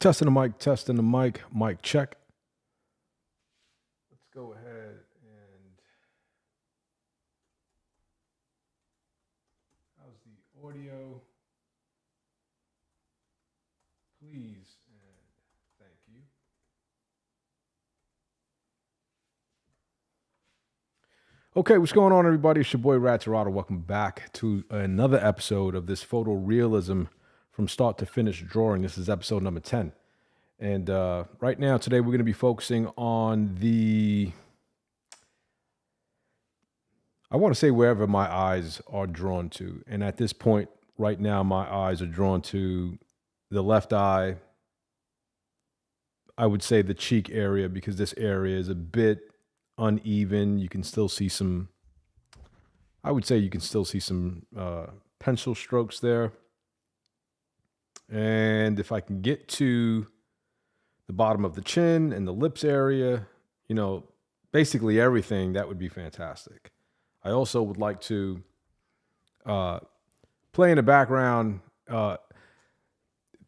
Testing the mic check. Let's go ahead and how's the audio? Please and thank you. Okay, what's going on, everybody? It's your boy Tirado. Welcome back to another episode of this photorealism from start to finish drawing. This is episode number 10. And right now, today, we're going to be focusing on I want to say wherever my eyes are drawn to. And at this point, right now, my eyes are drawn to the left eye. I would say the cheek area, because this area is a bit uneven. You can still see some, I would say you can still see some pencil strokes there. And if I can get to the bottom of the chin and the lips area, you know, basically everything, that would be fantastic. I also would like to play in the background.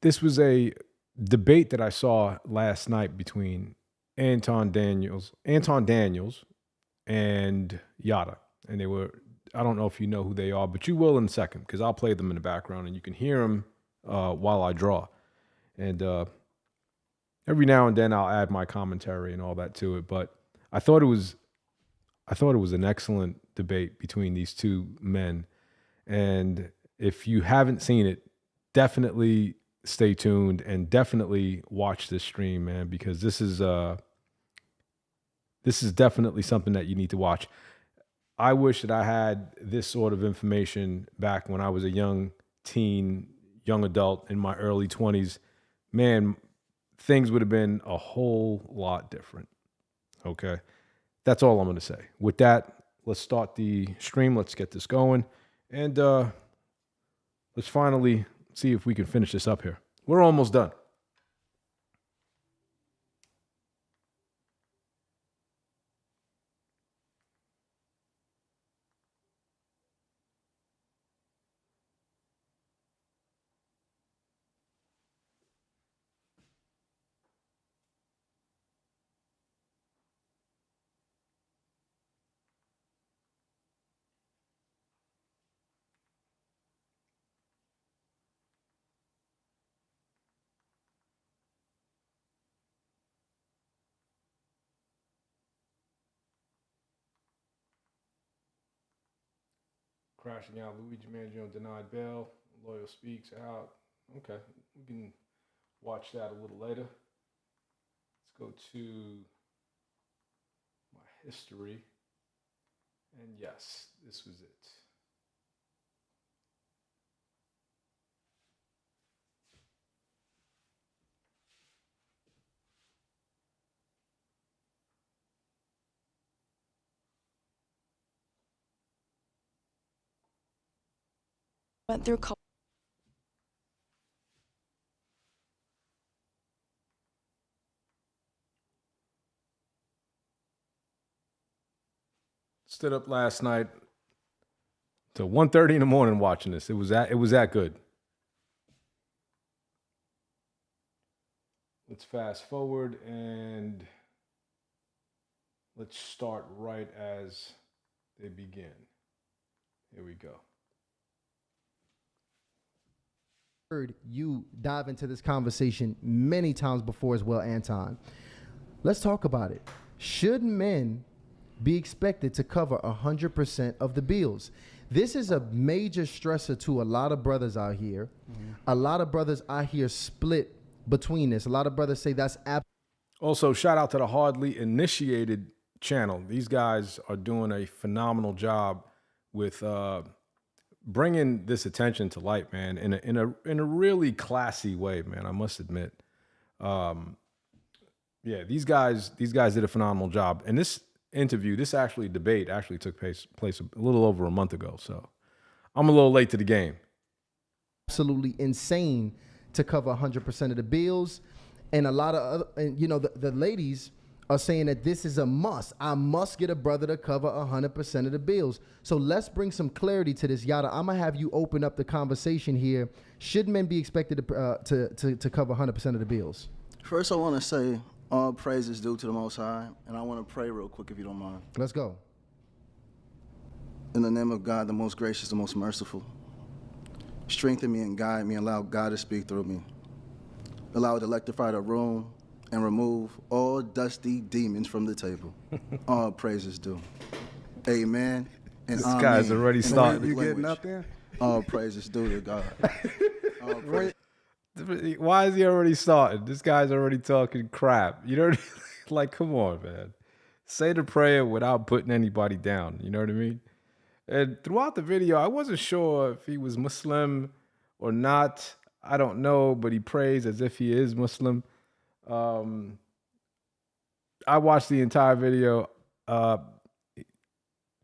This was a debate that I saw last night between Anton Daniels and Yada. And they were, I don't know if you know who they are, but you will in a second, because I'll play them in the background and you can hear them while I draw. And every now and then I'll add my commentary and all that to it. But I thought it was an excellent debate between these two men. And if you haven't seen it, definitely stay tuned and definitely watch this stream, man, because this is definitely something that you need to watch. I wish that I had this sort of information back when I was a young teen, young adult in my early 20s. Man, things would have been a whole lot different. Okay. That's all I'm going to say. With that, let's start the stream. Let's get this going. And let's finally see if we can finish this up here. We're almost done. Crashing out. Luigi Mangino denied bail. Lawyer speaks out. Okay, we can watch that a little later. Let's go to my history. And yes, this was it. Went through Stood up last night till 1:30 in the morning watching this. It was that good. Let's fast forward and let's start right as they begin. Here we go. Heard you dive into this conversation many times before as well, Anton. Let's talk about it. Should men be expected to cover 100% of the bills? This is a major stressor to a lot of brothers out here. Mm-hmm. A lot of brothers out here split between this. A lot of brothers say that's Also, shout out to the Hardly Initiated channel. These guys are doing a phenomenal job with bringing this attention to light, man, in a really classy way, man. I must admit. Yeah, these guys did a phenomenal job. And this debate took place a little over a month ago. So I'm a little late to the game. Absolutely insane to cover 100% of the bills. And a lot of other, and you know, the ladies are saying that this is a must. I must get a brother to cover 100% of the bills. So let's bring some clarity to this, Yada. I'm gonna have you open up the conversation here. Should men be expected to cover 100% of the bills? First, I want to say all praise is due to the Most High, and I want to pray real quick if you don't mind. Let's go. In the name of God, the most gracious, the most merciful, strengthen me and guide me, allow God to speak through me. Allow it to electrify the room and remove all dusty demons from the table. All praise is due. Amen. And This amen. guy's already In the started. Arabic You getting language. up there? All praise is due to God. All praise. Why is he already started? This guy's already talking crap. You know, like, come on, man. Say the prayer without putting anybody down. You know what I mean? And throughout the video, I wasn't sure if he was Muslim or not. I don't know, but he prays as if he is Muslim. I watched the entire video.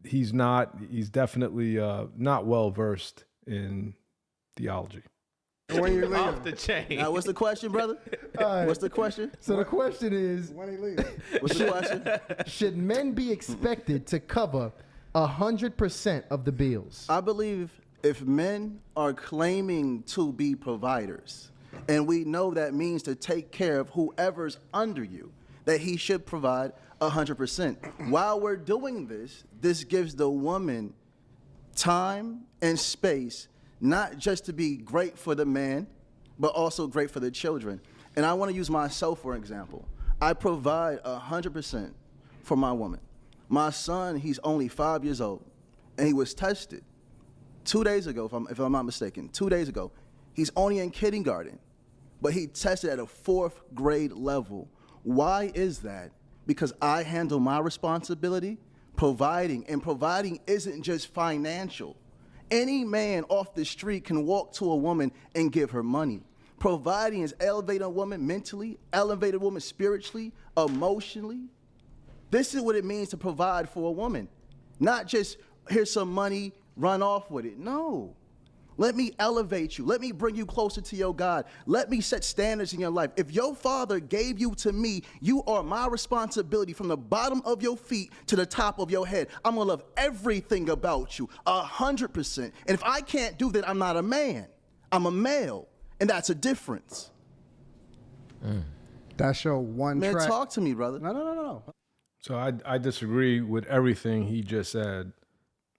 He's not. He's definitely not well versed in theology. When you Off leave? the chain. Now, what's the question, brother? All right. What's the question? So the question is, When he leave? What's the question? should men be expected to cover 100% of the bills? I believe if men are claiming to be providers, and we know that means to take care of whoever's under you, that he should provide 100%. While we're doing this, this gives the woman time and space, not just to be great for the man, but also great for the children. And I want to use myself for example. I provide 100% for my woman. My son, he's only 5 years old, and he was tested 2 days ago, if I'm not mistaken. 2 days ago. He's only in kindergarten, but he tested at a 4th grade level. Why is that? Because I handle my responsibility, providing, and providing isn't just financial. Any man off the street can walk to a woman and give her money. Providing is elevating a woman mentally, elevating a woman spiritually, emotionally. This is what it means to provide for a woman. Not just, here's some money, run off with it. No. Let me elevate you. Let me bring you closer to your God. Let me set standards in your life. If your father gave you to me, you are my responsibility from the bottom of your feet to the top of your head. I'm going to love everything about you, 100%. And if I can't do that, I'm not a man. I'm a male. And that's a difference. That's your one Man, track. talk to me, brother. No. So I disagree with everything he just said.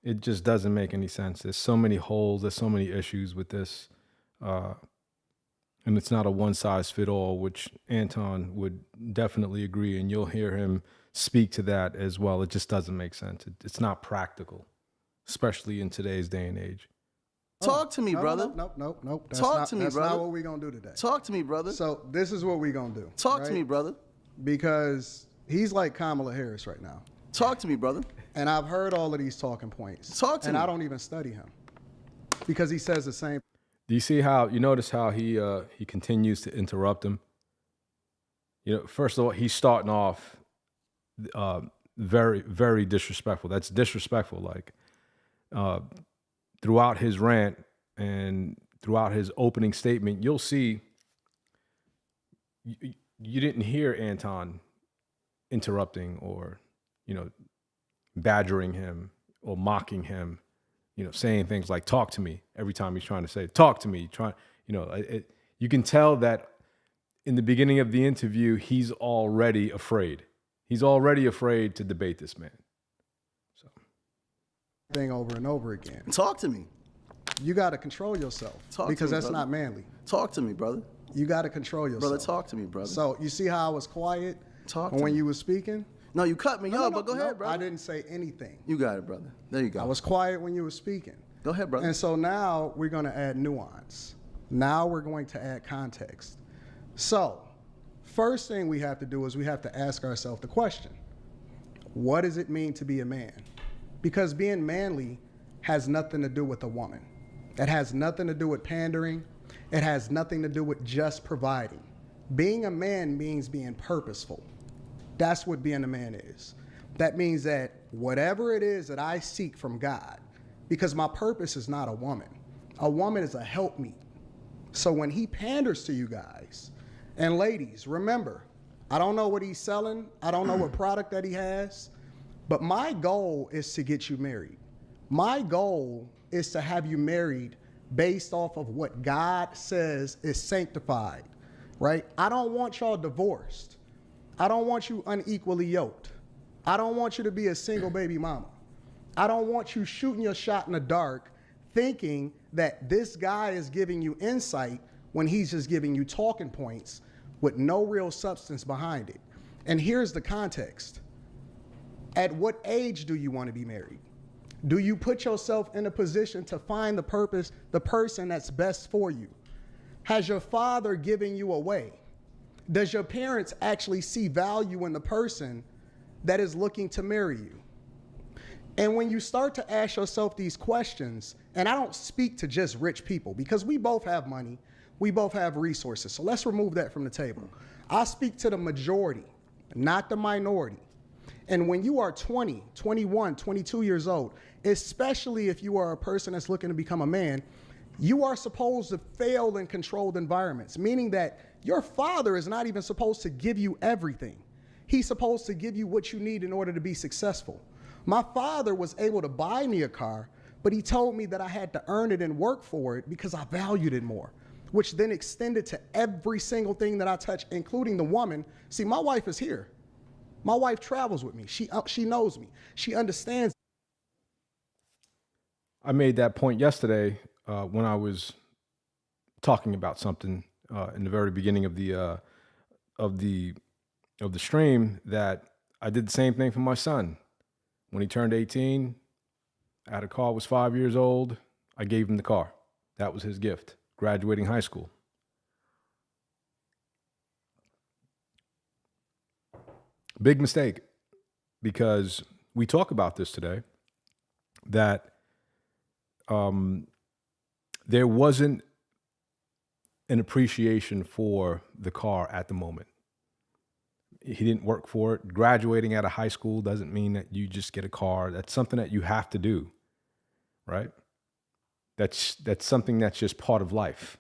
It just doesn't make any sense. There's so many holes. There's so many issues with this. And it's not a one-size-fit-all, which Anton would definitely agree. And you'll hear him speak to that as well. It just doesn't make sense. It's not practical, especially in today's day and age. Talk to me, brother. Nope. Talk to me, that's brother. not what we're going to do today. Talk to me, brother. So this is what we're going to do. Talk to right? me, brother. Because he's like Kamala Harris right now. Talk to me, brother. And I've heard all of these talking points. Talk to and me. I don't even study him. Because he says the same. Do you see how, you notice how he continues to interrupt him? You know, first of all, he's starting off very, very disrespectful. That's disrespectful. Like throughout his rant and throughout his opening statement, you'll see you didn't hear Anton interrupting or, you know, badgering him or mocking him, you know, saying things like "talk to me" every time he's trying to say "talk to me." You can tell that in the beginning of the interview, he's already afraid. He's already afraid to debate this man. So Thing over and over again. Talk to me. You got to control yourself. Talk to because me, that's brother. not manly. Talk to me, brother. You got to control yourself. Brother, talk to me, brother. So you see how I was quiet Talk when to me. you were speaking? No, you cut me off, but go ahead, I brother. didn't say anything. You got it, brother. There you go. I was quiet when you were speaking. Go ahead, brother. And so now we're going to add nuance. Now we're going to add context. So first thing we have to do is we have to ask ourselves the question, what does it mean to be a man? Because being manly has nothing to do with a woman. It has nothing to do with pandering. It has nothing to do with just providing. Being a man means being purposeful. That's what being a man is. That means that whatever it is that I seek from God, because my purpose is not a woman. A woman is a helpmeet. So when he panders to you guys, and ladies, remember, I don't know what he's selling. I don't know what product that he has. But my goal is to get you married. My goal is to have you married based off of what God says is sanctified, right? I don't want y'all divorced. I don't want you unequally yoked. I don't want you to be a single baby mama. I don't want you shooting your shot in the dark thinking that this guy is giving you insight when he's just giving you talking points with no real substance behind it. And here's the context. At what age do you want to be married? Do you put yourself in a position to find the person that's best for you? Has your father given you away? Does your parents actually see value in the person that is looking to marry you? And when you start to ask yourself these questions, and I don't speak to just rich people because we both have money, we both have resources. So let's remove that from the table. I speak to the majority, not the minority. And when you are 20, 21, 22 years old, especially if you are a person that's looking to become a man, you are supposed to fail in controlled environments, meaning that your father is not even supposed to give you everything. He's supposed to give you what you need in order to be successful. My father was able to buy me a car, but he told me that I had to earn it and work for it because I valued it more, which then extended to every single thing that I touch, including the woman. See, my wife is here. My wife travels with me. She knows me. She understands. I made that point yesterday when I was talking about something in the very beginning of the stream, that I did the same thing for my son. When he turned 18, I had a car, was 5 years old. I gave him the car. That was his gift, graduating high school. Big mistake, because we talk about this today, that there wasn't an appreciation for the car at the moment. He didn't work for it. Graduating out of high school doesn't mean that you just get a car. That's something that you have to do, right? That's something that's just part of life.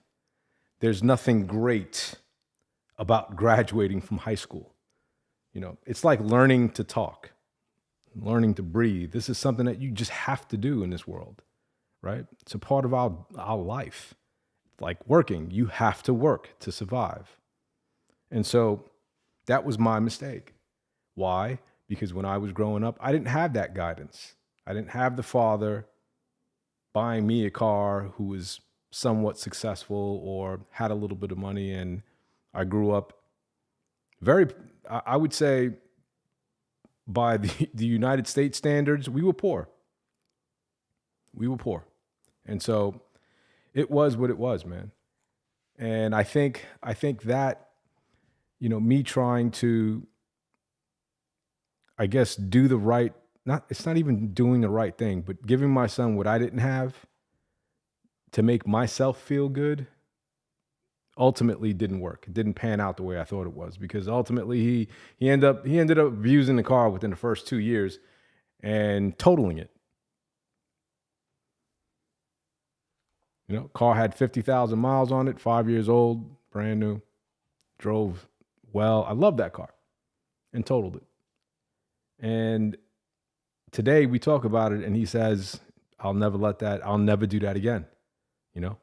There's nothing great about graduating from high school. You know, it's like learning to talk, learning to breathe. This is something that you just have to do in this world, right? It's a part of our life. It's like working. You have to work to survive. And so that was my mistake. Why? Because when I was growing up, I didn't have that guidance. I didn't have the father buying me a car who was somewhat successful or had a little bit of money. And I grew up I would say by the United States standards, we were poor. We were poor. And so it was what it was, man. And I think that, you know, me trying to, I guess, do the right, it's not even doing the right thing, but giving my son what I didn't have to make myself feel good, ultimately didn't work. It didn't pan out the way I thought it was, because ultimately he ended up using the car within the first 2 years and totaling it. You know, car had 50,000 miles on it, 5 years old, brand new, drove well. I love that car, and totaled it. And today we talk about it and he says, I'll never do that again. You know,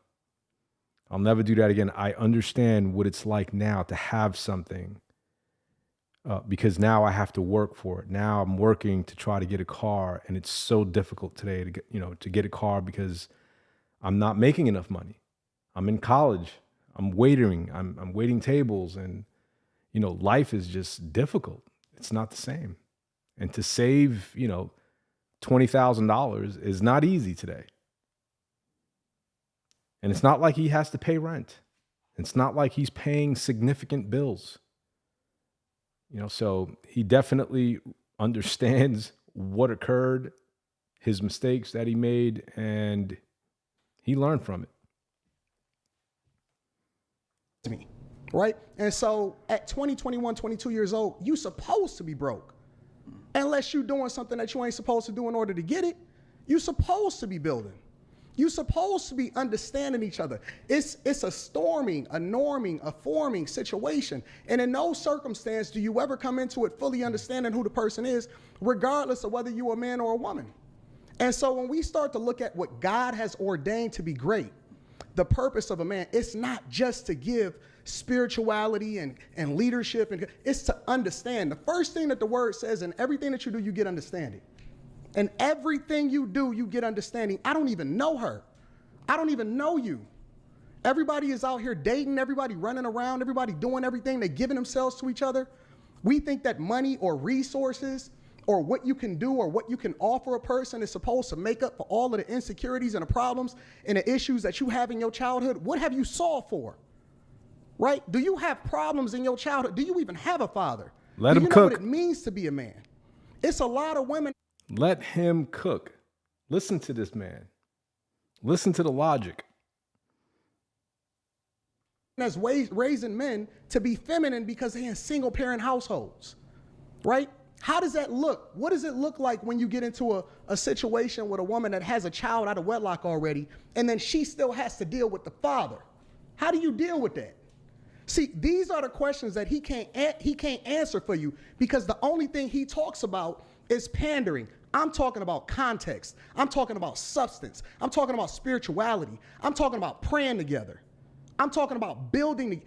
I'll never do that again. I understand what it's like now to have something because now I have to work for it. Now I'm working to try to get a car, and it's so difficult today to get a car because I'm not making enough money. I'm in college. I'm waitering. I'm waiting tables, and you know, life is just difficult. It's not the same. And to save, you know, $20,000 is not easy today. And it's not like he has to pay rent. It's not like he's paying significant bills. You know, so he definitely understands what occurred, his mistakes that he made, and he learned from it. To me, right? And so at 20, 21, 22 years old, you supposed to be broke. Unless you're doing something that you ain't supposed to do in order to get it, you supposed to be building. You're supposed to be understanding each other. It's a storming, a norming, a forming situation. And in no circumstance do you ever come into it fully understanding who the person is, regardless of whether you're a man or a woman. And so when we start to look at what God has ordained to be great, the purpose of a man, it's not just to give spirituality and leadership, and it's to understand. The first thing that the word says, in everything that you do, you get understanding. And everything you do, you get understanding. I don't even know her. I don't even know you. Everybody is out here dating, everybody running around, everybody doing everything. They're giving themselves to each other. We think that money or resources or what you can do or what you can offer a person is supposed to make up for all of the insecurities and the problems and the issues that you have in your childhood. What have you solved for? Right? Do you have problems in your childhood? Do you even have a father? Let him Do you know cook. what it means to be a man? It's a lot of women. Let him cook. Listen to this man. Listen to the logic. That's raising men to be feminine because they're in single parent households, right? How does that look? What does it look like when you get into a situation with a woman that has a child out of wedlock already, and then she still has to deal with the father? How do you deal with that? See, these are the questions that he can't answer for you, because the only thing he talks about is pandering. I'm talking about context. I'm talking about substance. I'm talking about spirituality. I'm talking about praying together. I'm talking about building.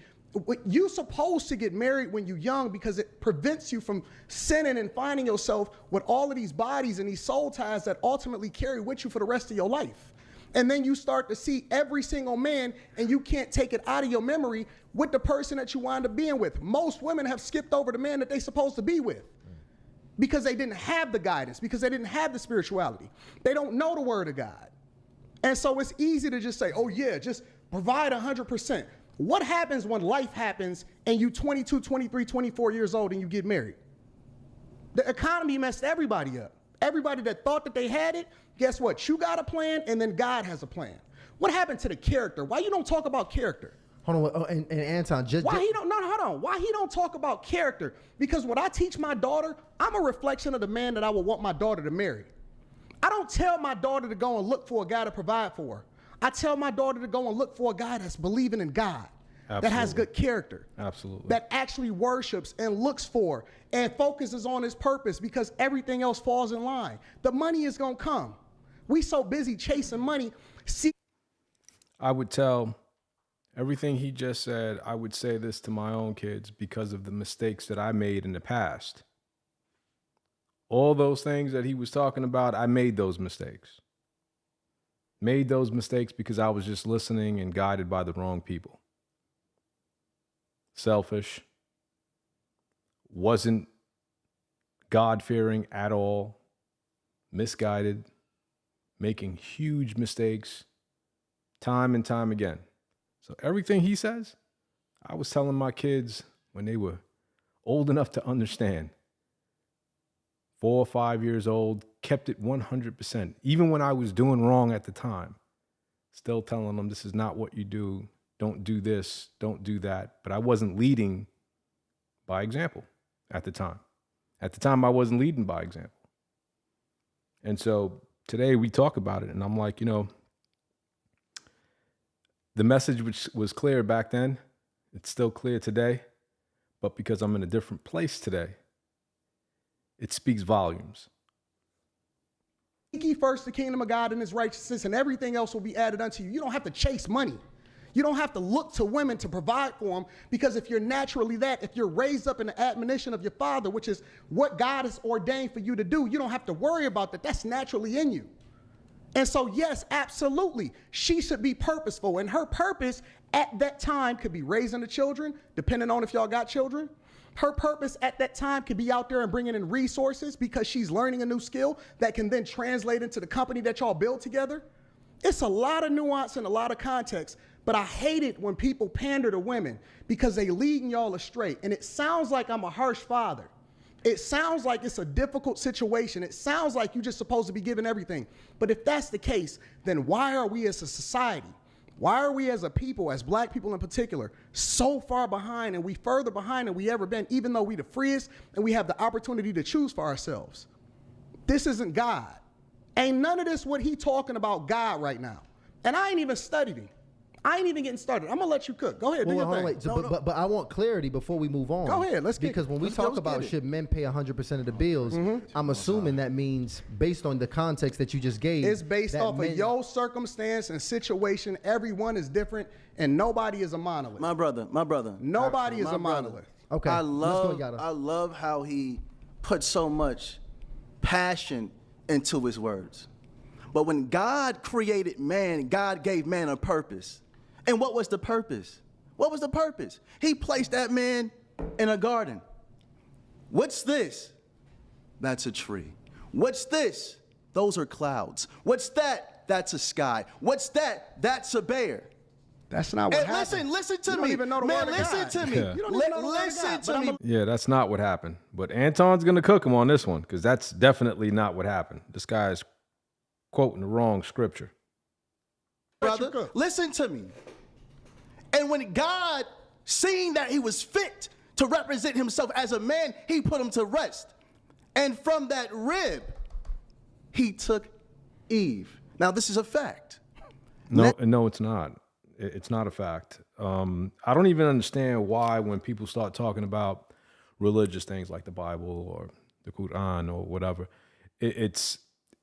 You're supposed to get married when you're young because it prevents you from sinning and finding yourself with all of these bodies and these soul ties that ultimately carry with you for the rest of your life. And then you start to see every single man, and you can't take it out of your memory with the person that you wind up being with. Most women have skipped over the man that they're supposed to be with because they didn't have the guidance, because they didn't have the spirituality. They don't know the word of God. And so it's easy to just say, oh yeah, just provide 100%. What happens when life happens and you 22, 23, 24 years old and you get married? The economy messed everybody up. Everybody that thought that they had it, guess what? You got a plan, and then God has a plan. What happened to the character? Why you don't talk about character? Hold on, and Anton, Why he don't talk about character? Because what I teach my daughter, I'm a reflection of the man that I would want my daughter to marry. I don't tell my daughter to go and look for a guy to provide for her. I tell my daughter to go and look for a guy that's believing in God, that has good character, that actually worships and looks for and focuses on his purpose, because everything else falls in line. The money is going to come. We so busy chasing money. I would tell everything he just said. I would say this to my own kids because of the mistakes that I made in the past. All those things that he was talking about, I made those mistakes. Made those mistakes because I was just listening and guided by the wrong people. Selfish. Wasn't God-fearing at all. Misguided. Making huge mistakes. Time and time again. So everything he says, I was telling my kids when they were old enough to understand. 4 or 5 years old, kept it 100%. Even when I was doing wrong at the time, still telling them this is not what you do. Don't do this, don't do that. But I wasn't leading by example at the time. At the time, I wasn't leading by example. And so today we talk about it, and I'm like, the message which was clear back then, it's still clear today, but because I'm in a different place today, it speaks volumes. Seek ye first the kingdom of God and his righteousness, and everything else will be added unto you. You don't have to chase money. You don't have to look to women to provide for them, because if you're naturally that, if you're raised up in the admonition of your father, which is what God has ordained for you to do, you don't have to worry about that. That's naturally in you. And so, yes, absolutely, she should be purposeful. And her purpose at that time could be raising the children, depending on if y'all got children. Her purpose at that time could be out there and bringing in resources because she's learning a new skill that can then translate into the company that y'all build together. It's a lot of nuance and a lot of context, but I hate it when people pander to women because they leading y'all astray. And it sounds like I'm a harsh father. It sounds like it's a difficult situation. It sounds like you're just supposed to be giving everything. But if that's the case, then why are we as a society, why are we as a people, as black people in particular, so far behind, and we further behind than we ever been, even though we the freest and we have the opportunity to choose for ourselves? This isn't God. Ain't none of this what he talking about God right now. And I ain't even studied him. I ain't even getting started. I'm gonna let you cook. Go ahead, do Well, your hold on, thing. wait. So, but I want clarity before we move on. Go ahead, let's get because it. when we Let's talk get about it. should men pay 100% of the bills, I'm assuming that means based on the context that you just gave. It's based that off men- of your circumstance and situation. Everyone is different, and nobody is a monolith. My brother. Nobody is My a brother. monolith. Okay, I let's go, Yada. love how he put so much passion into his words. But when God created man, God gave man a purpose. And what was the purpose? What was the purpose? He placed that man in a garden. What's this? That's a tree. What's this? Those are clouds. What's that? That's a sky. What's that? That's a bear. That's not what And happened. listen to You me. don't even know the Man, word of listen God. to me. Yeah. You don't even know the word of Listen God, to but me. Yeah, that's not what happened. But Anton's going to cook him on this one because that's definitely not what happened. This guy's quoting the wrong scripture. Brother, listen to me. And when God seen that he was fit to represent himself as a man, he put him to rest. And from that rib, he took Eve. Now, this is a fact. No, it's not. It's not a fact. I don't even understand why when people start talking about religious things like the Bible or the Quran or whatever,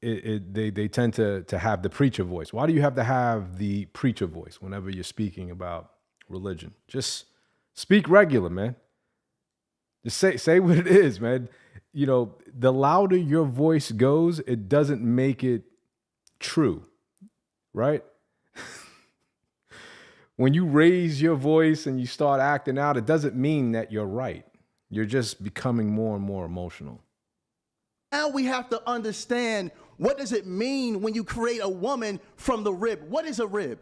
they tend to have the preacher voice. Why do you have to have the preacher voice whenever you're speaking about religion? Just speak regular, man. Just say what it is, man. You know, the louder your voice goes, it doesn't make it true, right? When you raise your voice and you start acting out, it doesn't mean that you're right. You're just becoming more and more emotional. Now we have to understand, what does it mean when you create a woman from the rib? What is a rib?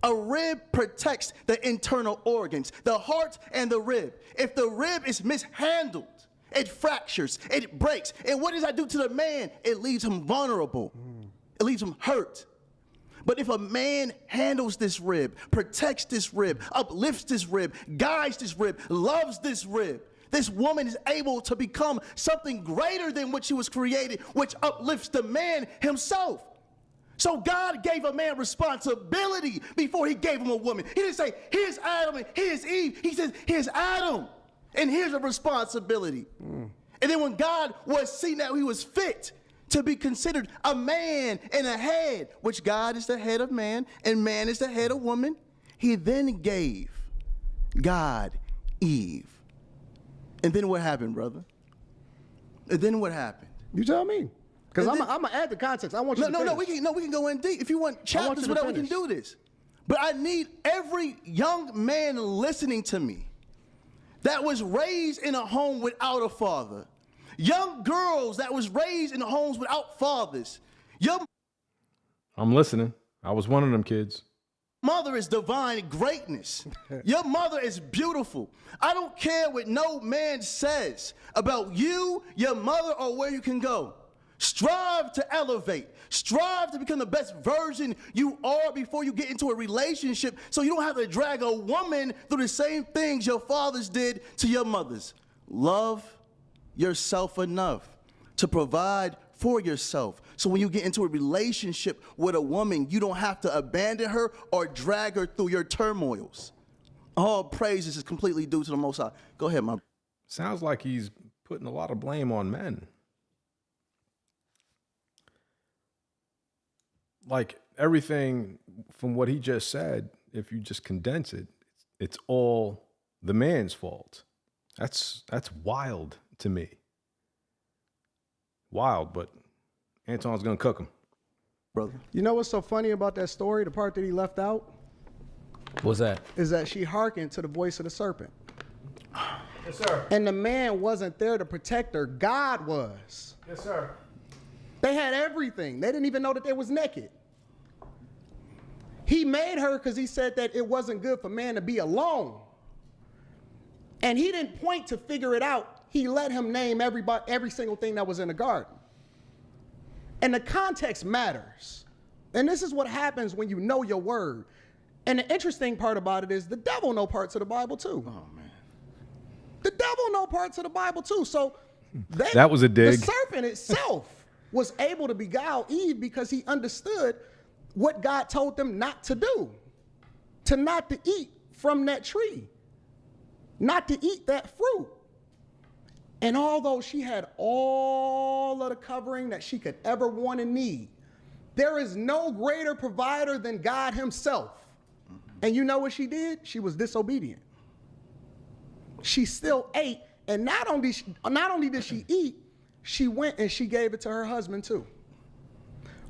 A rib protects the internal organs, the heart and the rib. If the rib is mishandled, it fractures, it breaks. And what does that do to the man? It leaves him vulnerable. It leaves him hurt. But if a man handles this rib, protects this rib, uplifts this rib, guides this rib, loves this rib, this woman is able to become something greater than what she was created, which uplifts the man himself. So God gave a man responsibility before he gave him a woman. He didn't say, here's Adam and here's Eve. He says, here's Adam and here's a responsibility. And then when God was seen that he was fit to be considered a man and a head, which God is the head of man and man is the head of woman, he then gave God Eve. And then what happened, brother? And then what happened? You tell me. Because And I'm then- going to add the context. I want you to finish. We can go in deep. If you want chapters, you to whatever, we can finish. do this. But I need every young man listening to me that was raised in a home without a father, young girls that was raised in homes without fathers. Your I'm listening. I was one of them kids. mother is divine greatness. Your mother is beautiful. I don't care what no man says about you, your mother, or where you can go. Strive to elevate. Strive to become the best version you are before you get into a relationship, so you don't have to drag a woman through the same things your fathers did to your mothers. Love yourself enough to provide for yourself. So when you get into a relationship with a woman, you don't have to abandon her or drag her through your turmoils. All praises is completely due to the Most High. Go ahead, my. Sounds like he's putting a lot of blame on men. Like everything from what he just said, if you just condense it, it's all the man's fault. That's wild to me. Wild, but Anton's gonna cook him. Brother. You know what's so funny about that story, the part that he left out, What's that? is that she hearkened to the voice of the serpent. Yes, sir. And the man wasn't there to protect her. God was. Yes, sir. They had everything. They didn't even know that they was naked. He made her because he said that it wasn't good for man to be alone. And he didn't point to figure it out. He let him name every single thing that was in the garden. And the context matters. And this is what happens when you know your word. And the interesting part about it is the devil know parts of the Bible too. Oh, man. The devil know parts of the Bible too. So That was a dig. The serpent itself was able to beguile Eve because he understood what God told them not to do, to not to eat from that tree, not to eat that fruit. And although she had all of the covering that she could ever want and need, there is no greater provider than God himself. And you know what she did? She was disobedient. She still ate, and not only did she eat, she went and she gave it to her husband too,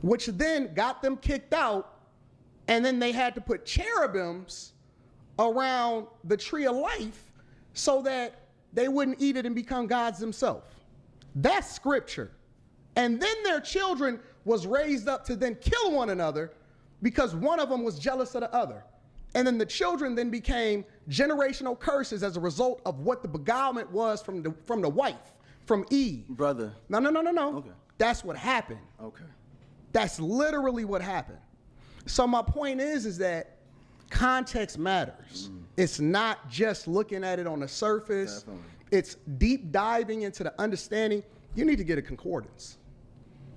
which then got them kicked out, and then they had to put cherubims around the tree of life so that they wouldn't eat it and become gods themselves. That's scripture. And then their children was raised up to then kill one another because one of them was jealous of the other. And then the children then became generational curses as a result of what the beguilement was from the wife, from Eve. Brother. No. Okay. That's what happened. Okay. That's literally what happened. So my point is that context matters. It's not just looking at it on the surface. Definitely. It's deep diving into the understanding. You need to get a concordance.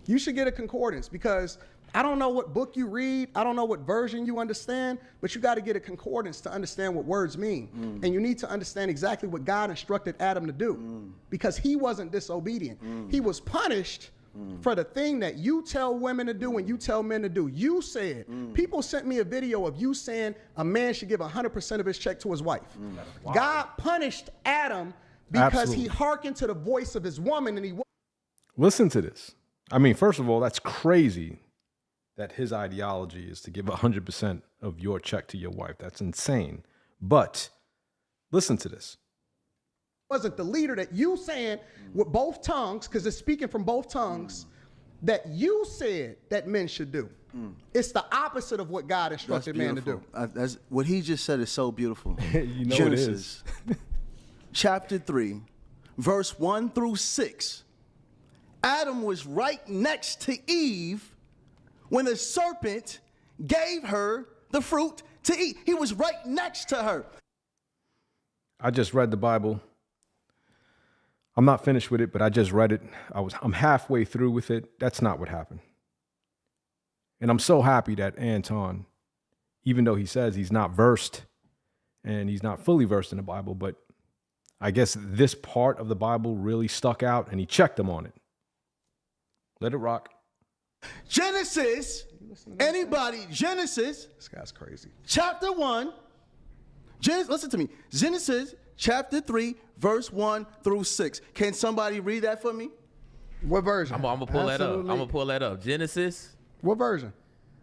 You should get a concordance because I don't know what book you read. I don't know what version you understand, but you got to get a concordance to understand what words mean. And you need to understand exactly what God instructed Adam to do because he wasn't disobedient. He was punished for the thing that you tell women to do and you tell men to do. You said, people sent me a video of you saying a man should give 100% of his check to his wife. Wow. God punished Adam because he hearkened to the voice of his woman and he. Listen to this. I mean, first of all, that's crazy that his ideology is to give 100% of your check to your wife. That's insane. But listen to this. Wasn't the leader that you saying with both tongues, because it's speaking from both tongues, that you said that men should do. It's the opposite of what God instructed man to do. That's, what he just said is so beautiful. You know Genesis, it is. chapter 3, verse 1 through 6. Adam was right next to Eve when the serpent gave her the fruit to eat. He was right next to her. I just read the Bible. I'm not finished with it, but I just read it. I'm halfway through with it. That's not what happened. And I'm so happy that Anton, even though he says he's not versed and he's not fully versed in the Bible, but I guess this part of the Bible really stuck out and he checked him on it. Let it rock. Genesis, anybody, Genesis. This guy's crazy. Chapter 1. Listen to me. Genesis chapter 3, verse 1 through 6. Can somebody read that for me? What version? I'm gonna pull that up. Absolutely. I'm gonna pull that up. Genesis. What version?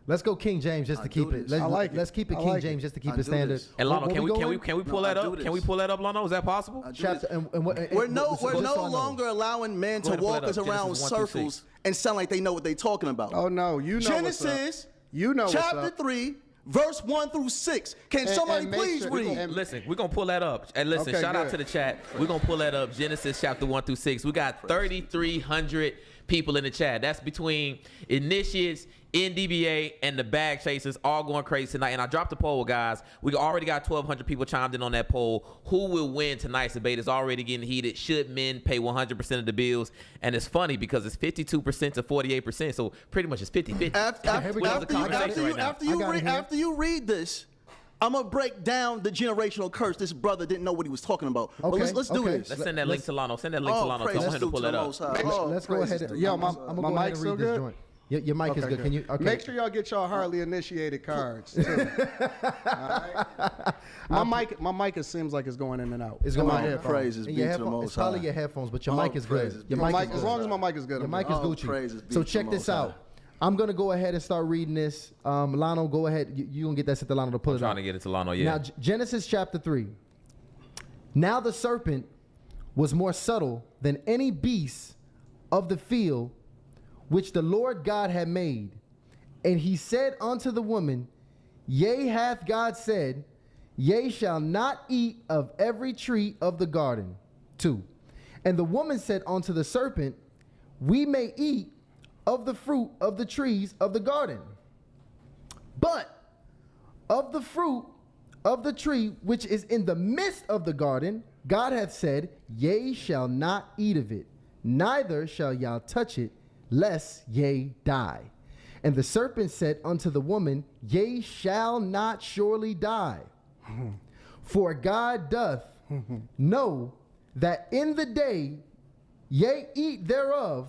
Let's go King James just to keep do it. this. I like it. Let's keep it I King like it. James just to keep I it do standard. this. And Lano, What can we going? pull No, that I up? do Can we this. pull that up, Lano? Is that possible? Chapter and what? We're so no just so I know. longer allowing men Go to ahead and pull walk that us up. around Genesis 1 through circles 6. and sound like they know what they're talking about. Oh no, you know what's up. Genesis, You know what's chapter up. 3, verse 1 through 6. Can somebody make please sure- read? and- Listen, we're gonna pull that up. And listen, Okay, shout out good. to the chat. We're gonna pull that up. Genesis chapter 1 through 6. We got 3,300 people in the chat. That's between initiates, NDBA, and the bag chasers all going crazy tonight. And I dropped the poll, guys. We already got 1,200 people chimed in on that poll. Who will win tonight's debate is already getting heated. Should men pay 100% of the bills? And it's funny because it's 52% to 48%. So pretty much it's 50-50. After you read this, I'm gonna break down the generational curse. This brother didn't know what he was talking about. But Okay, let's do okay. this. Let's send that link to Lano. Send that link to Lano. praise I want him to due pull the that up. Most High. Oh, Let's go praise ahead. due to And, the Yo, I'm Most High. gonna my go ahead mic's and read still this good? joint. Your mic is Okay, good. Can you? Okay. Make sure y'all get y'all hardly initiated cards. Too. All right? My mic it seems like it's going in and out. It's going my on. headphones. Praises And be your to the headphones- Most It's probably High. your headphones, but your All mic is praises good. be Your to mic the is Most As good. long as my mic is good. Your I'm mic good. is All Gucci. praises be So to check the this Most out. High. I'm gonna go ahead and start reading this. Lano, go ahead. You gonna get that set to Lano to pull it Trying out. to get it to Lano, yeah. Now Genesis chapter 3. Now the serpent was more subtle than any beast of the field which the Lord God had made. And he said unto the woman, Yea, hath God said, Ye shall not eat of every tree of the garden. 2. And the woman said unto the serpent, We may eat of the fruit of the trees of the garden. But of the fruit of the tree which is in the midst of the garden, God hath said, Ye shall not eat of it, neither shall y'all touch it, lest ye die. And the serpent said unto the woman, Ye shall not surely die. For God doth know that in the day ye eat thereof,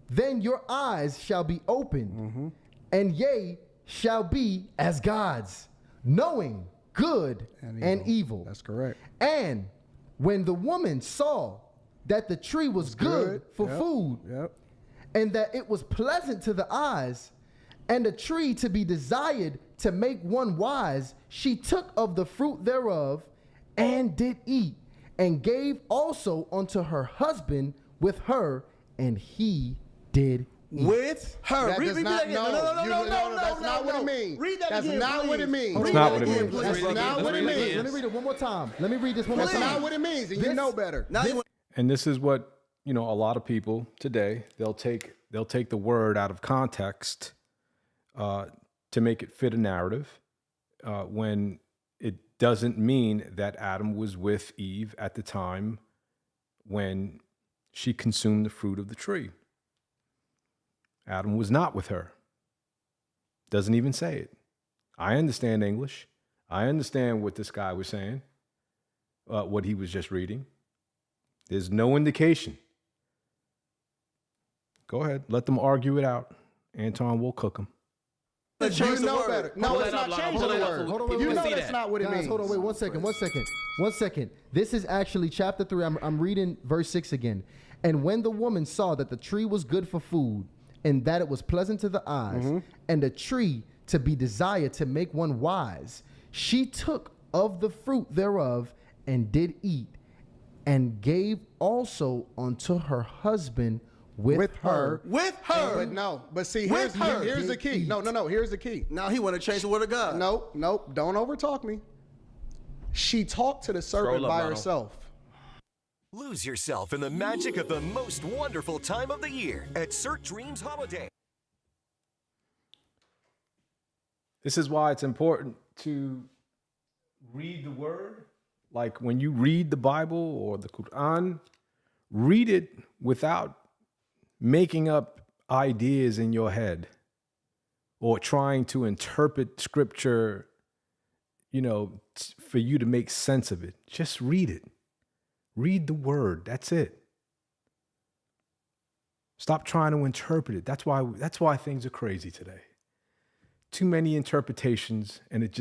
then your eyes shall be opened, and ye shall be as gods, knowing good and evil. That's correct. And when the woman saw that the tree was good for food, and that it was pleasant to the eyes, and a tree to be desired to make one wise, she took of the fruit thereof, and did eat, and gave also unto her husband with her, and he did eat. With her. That Read does that not, again. no, No, that's not what it means. Read that That's again, not what it please. means. That's Read not that what it again, means. please. That's not what it means. Let me read it one more time. Let me read this one more That's time. not what it means, and you This- know better. Now you want And this is what, you know, a lot of people today, they'll take the word out of context to make it fit a narrative when it doesn't mean that Adam was with Eve at the time when she consumed the fruit of the tree. Adam was not with her. Doesn't even say it. I understand English. I understand what this guy was saying, what he was just reading. There's no indication. Go ahead. Let them argue it out. Anton will cook them. You change the know word. better. No, Pull it's that up, not Lionel. changing Pull the that up word. so people You can know see that's that. not what it Guys, means. hold on, wait, 1 second. This is actually chapter 3. I'm reading verse 6 again. And when the woman saw that the tree was good for food, and that it was pleasant to the eyes, and a tree to be desired to make one wise, she took of the fruit thereof, and did eat, and gave also unto her husband with her. with her. But no, but see, With her. here's the key. No, here's the key. Now he want to change the word of God. Nope, don't overtalk me. She talked to the serpent Scroll up, by Lionel. herself. Lose yourself in the magic of the most wonderful time of the year at Cert Dreams Holiday. This is why it's important to read the word. Like when you read the Bible or the Quran, read it without making up ideas in your head or trying to interpret scripture, you know, for you to make sense of it. Just read it. Read the word. That's it. Stop trying to interpret it. That's why things are crazy today. Too many interpretations, and it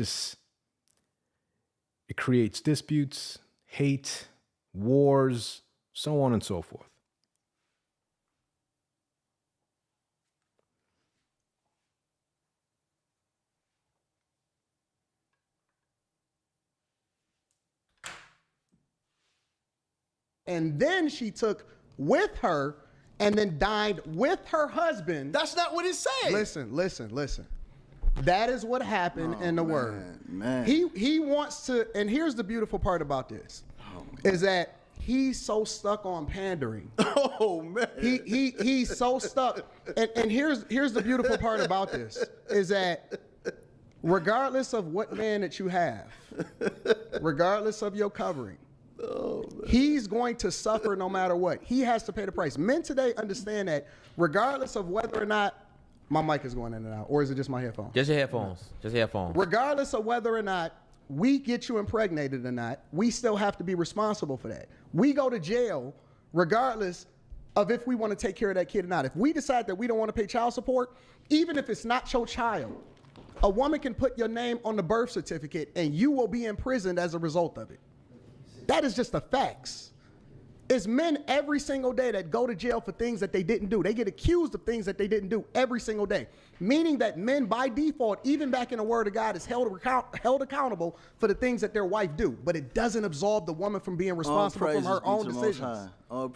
creates disputes, hate, wars, so on and so forth. And then she took with her and then dined with her husband. That's not what it said. Listen. That is what happened in the word. man. He wants to, and here's the beautiful part about this, is that he's so stuck on pandering. Oh man. He's so stuck. And here's the beautiful part about this, is that regardless of what man that you have, regardless of your covering, he's going to suffer no matter what. He has to pay the price. Men today understand that regardless of whether or not my mic is going in and out, or is it just my headphones? Just your headphones. Just your headphones. Regardless of whether or not we get you impregnated or not, we still have to be responsible for that. We go to jail regardless of if we want to take care of that kid or not. If we decide that we don't want to pay child support, even if it's not your child, a woman can put your name on the birth certificate and you will be imprisoned as a result of it. That is just the facts. It's men every single day that go to jail for things that they didn't do. They get accused of things that they didn't do every single day. Meaning that men by default, even back in the word of God, is held accountable for the things that their wife do. But it doesn't absolve the woman from being responsible from her own decisions.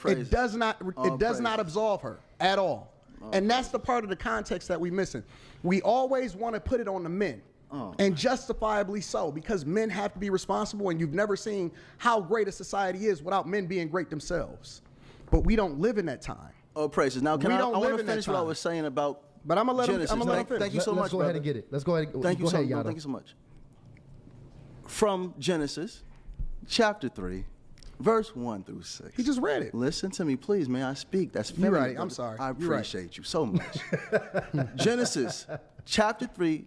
It does not absolve her at all. And that's the part of the context that we're missing. We always want to put it on the men. And justifiably so, because men have to be responsible, and you've never seen how great a society is without men being great themselves. But we don't live in that time. Oh, praises. Now, We I don't want live to in that finish what I time. was saying about But I'm gonna let him. Genesis. I'm gonna let him finish. Thank you so much, Let's go ahead brother. and get it. Let's go ahead. Thank you go so ahead, much. Yada. Thank you so much. From Genesis, chapter 3, Verse 1 through 6. He just read it. Listen to me, please, may I speak? That's You're feminine. right. I'm brother. sorry. I You're right. appreciate you so much. Genesis, chapter 3.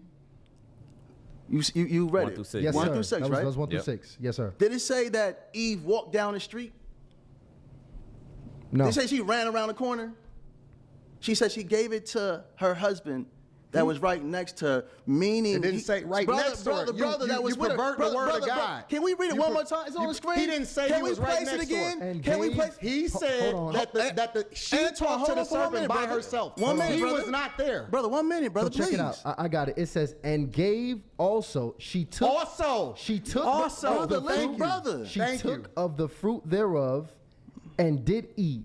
You read 1 it. through 6. Yes, 1 sir. through 6, that right? was 1 through Yep. 6. Yes, sir. Did it say that Eve walked down the street? No. Did it say she ran around the corner? She said she gave it to her husband that was right next to her, meaning... It didn't say right brother, next to her. brother, that was you with her. pervert Brother, the word brother, of God. Can we read it You one per- more time? It's on the screen. He didn't say Can he we was right place next it to her. again? And Can we gave- place... He said hold on. that she Antoine, talked hold to on the for 1 serpent minute, by brother. herself. 1 minute, he brother. was not there. Brother, 1 minute, brother, So check please. it out. I got it. It says, and gave also. She took. Also. She took. Also. of the Brother, fruit. brother. She Thank took you. of the fruit thereof, and did eat,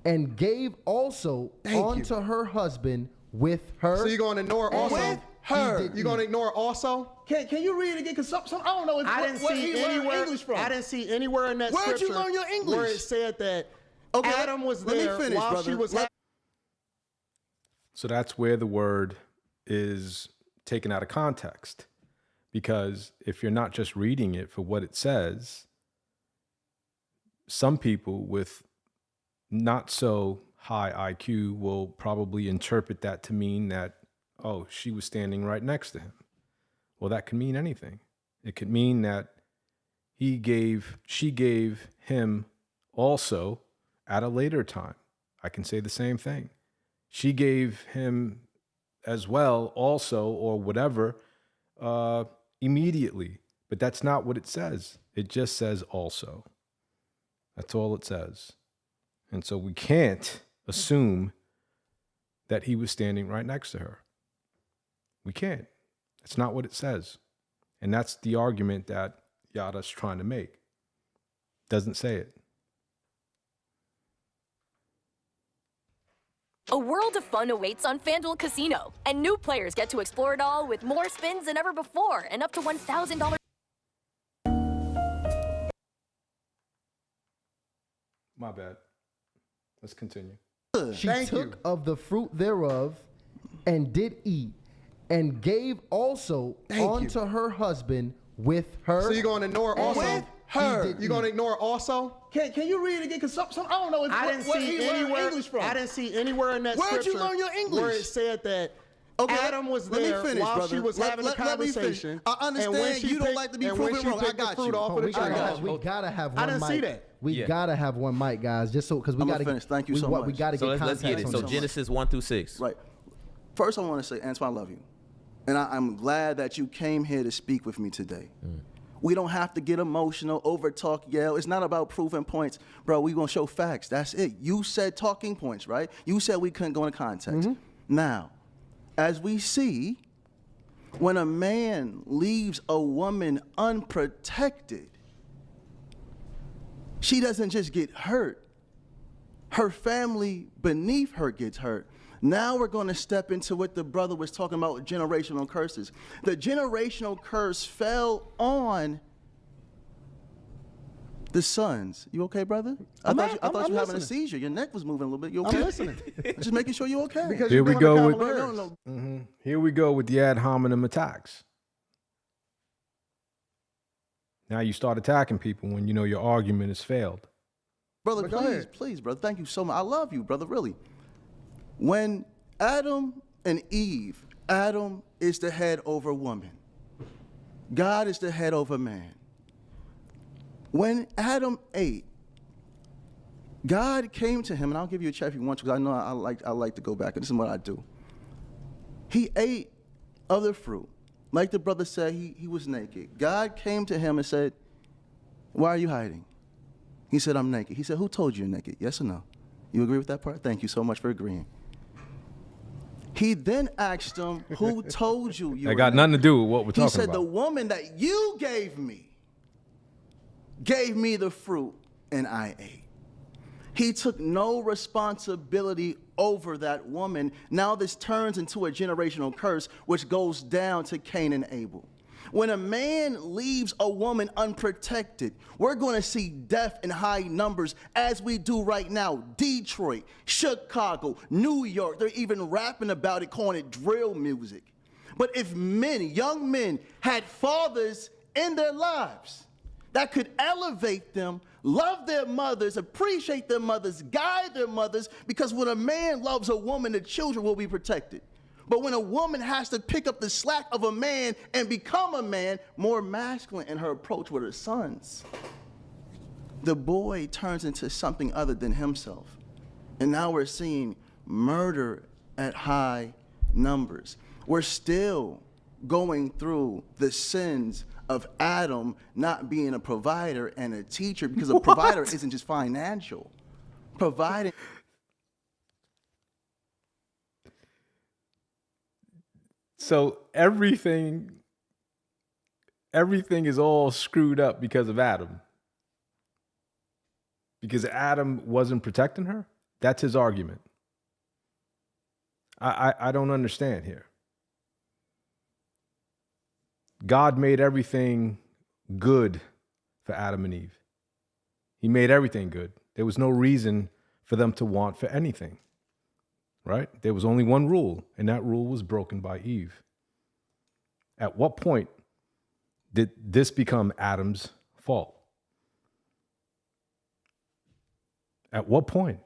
and gave also unto her husband with her. So you're going to ignore also? With her. He did You're going to eat. ignore also? Can you read it again? Because I don't know if I didn't where see he learned anywhere. English from. I didn't see anywhere in that Where'd you scripture learn your English? where it said that Okay, Adam was let me there finish, while brother. she was. So that's where the word is taken out of context. Because if you're not just reading it for what it says, some people with not so high IQ will probably interpret that to mean that, oh, she was standing right next to him. Well, that could mean anything. It could mean that she gave him also at a later time. I can say the same thing. She gave him as well also, or whatever, immediately. But that's not what it says. It just says also. That's all it says. And so we can't assume that he was standing right next to her. We can't. That's not what it says. And that's the argument that Yada's trying to make. Doesn't say it. A world of fun awaits on FanDuel Casino, and new players get to explore it all with more spins than ever before and up to $1,000. My bad. Let's continue. She Thank took you. of the fruit thereof, and did eat, and gave also unto her husband with her. So you're going to ignore also? With her. You're going to ignore also? Can you read it again? Because I don't know if I didn't where see he learned anywhere. English from. I didn't see anywhere in that Where'd you scripture learn your English? where it said that Okay, Adam was let me there finish, while brother. she was having a let me finish. conversation. I understand and when she you don't picked- like to be and when proven she wrong. I picked the got fruit you. off Oh, of the we tree. gotta have I one didn't mic. see that. We Yeah. gotta have one mic, guys, just so because we I'ma gotta finish. Thank you so we much. gotta So get let's get it. context So on this. Genesis 1 through 6. Right. First, I want to say, Antoine, I love you. And I'm glad that you came here to speak with me today. We don't have to get emotional, over talk, yell. It's not about proving points. Bro, we going to show facts. That's it. You said talking points, right? You said we couldn't go into context. Now, as we see, when a man leaves a woman unprotected, she doesn't just get hurt. Her family beneath her gets hurt. Now we're going to step into what the brother was talking about, generational curses. The generational curse fell on the sons. You okay, brother? I thought you were having a listening. seizure. Your neck was moving a little bit. You okay? I'm listening. Just making sure you're okay. Because Here you're we doing go a with- Kamala No, Harris. no. Here we go with the ad hominem attacks. Now you start attacking people when you know your argument has failed. Brother, But go please, ahead. please, brother. Thank you so much. I love you, brother, really. When Adam and Eve, Adam is the head over woman. God is the head over man. When Adam ate, God came to him, and I'll give you a check if you want to, because I know I like to go back, and this is what I do. He ate of the fruit. Like the brother said, he was naked. God came to him and said, "Why are you hiding?" He said, "I'm naked." He said, "Who told you you're naked?" Yes or no? You agree with that part? Thank you so much for agreeing. He then asked him, "Who told you you That were got naked?" nothing to do with what we're He talking said, about. "The woman that you gave me the fruit, and I ate." He took no responsibility over that woman. Now this turns into a generational curse, which goes down to Cain and Abel. When a man leaves a woman unprotected, we're going to see death in high numbers as we do right now. Detroit, Chicago, New York, they're even rapping about it, calling it drill music. But if men, young men, had fathers in their lives that could elevate them love their mothers, appreciate their mothers, guide their mothers, because when a man loves a woman, the children will be protected. But when a woman has to pick up the slack of a man and become a man, more masculine in her approach with her sons, the boy turns into something other than himself. And now we're seeing murder at high numbers. We're still going through the sins of Adam not being a provider and a teacher, because a provider isn't just financial. Providing. So everything is all screwed up because of Adam. Because Adam wasn't protecting her? That's his argument. I don't understand here. God made everything good for Adam and Eve. He made everything good. There was no reason for them to want for anything, right? There was only one rule, and that rule was broken by Eve. At what point did this become Adam's fault? At what point?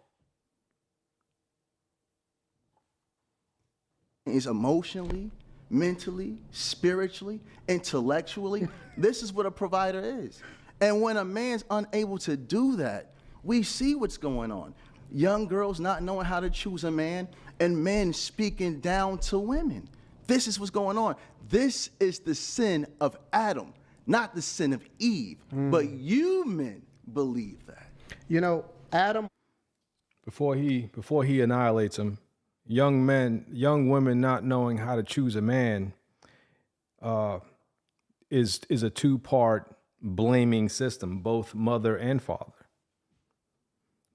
Is emotionally, mentally, spiritually, intellectually. This is what a provider is. And when a man's unable to do that, we see what's going on. Young girls not knowing how to choose a man, and men speaking down to women. This is what's going on. This is the sin of Adam, not the sin of Eve. But you men believe that. You know, Adam. Before he annihilates him, young women not knowing how to choose a man is a two-part blaming system. Both mother and father.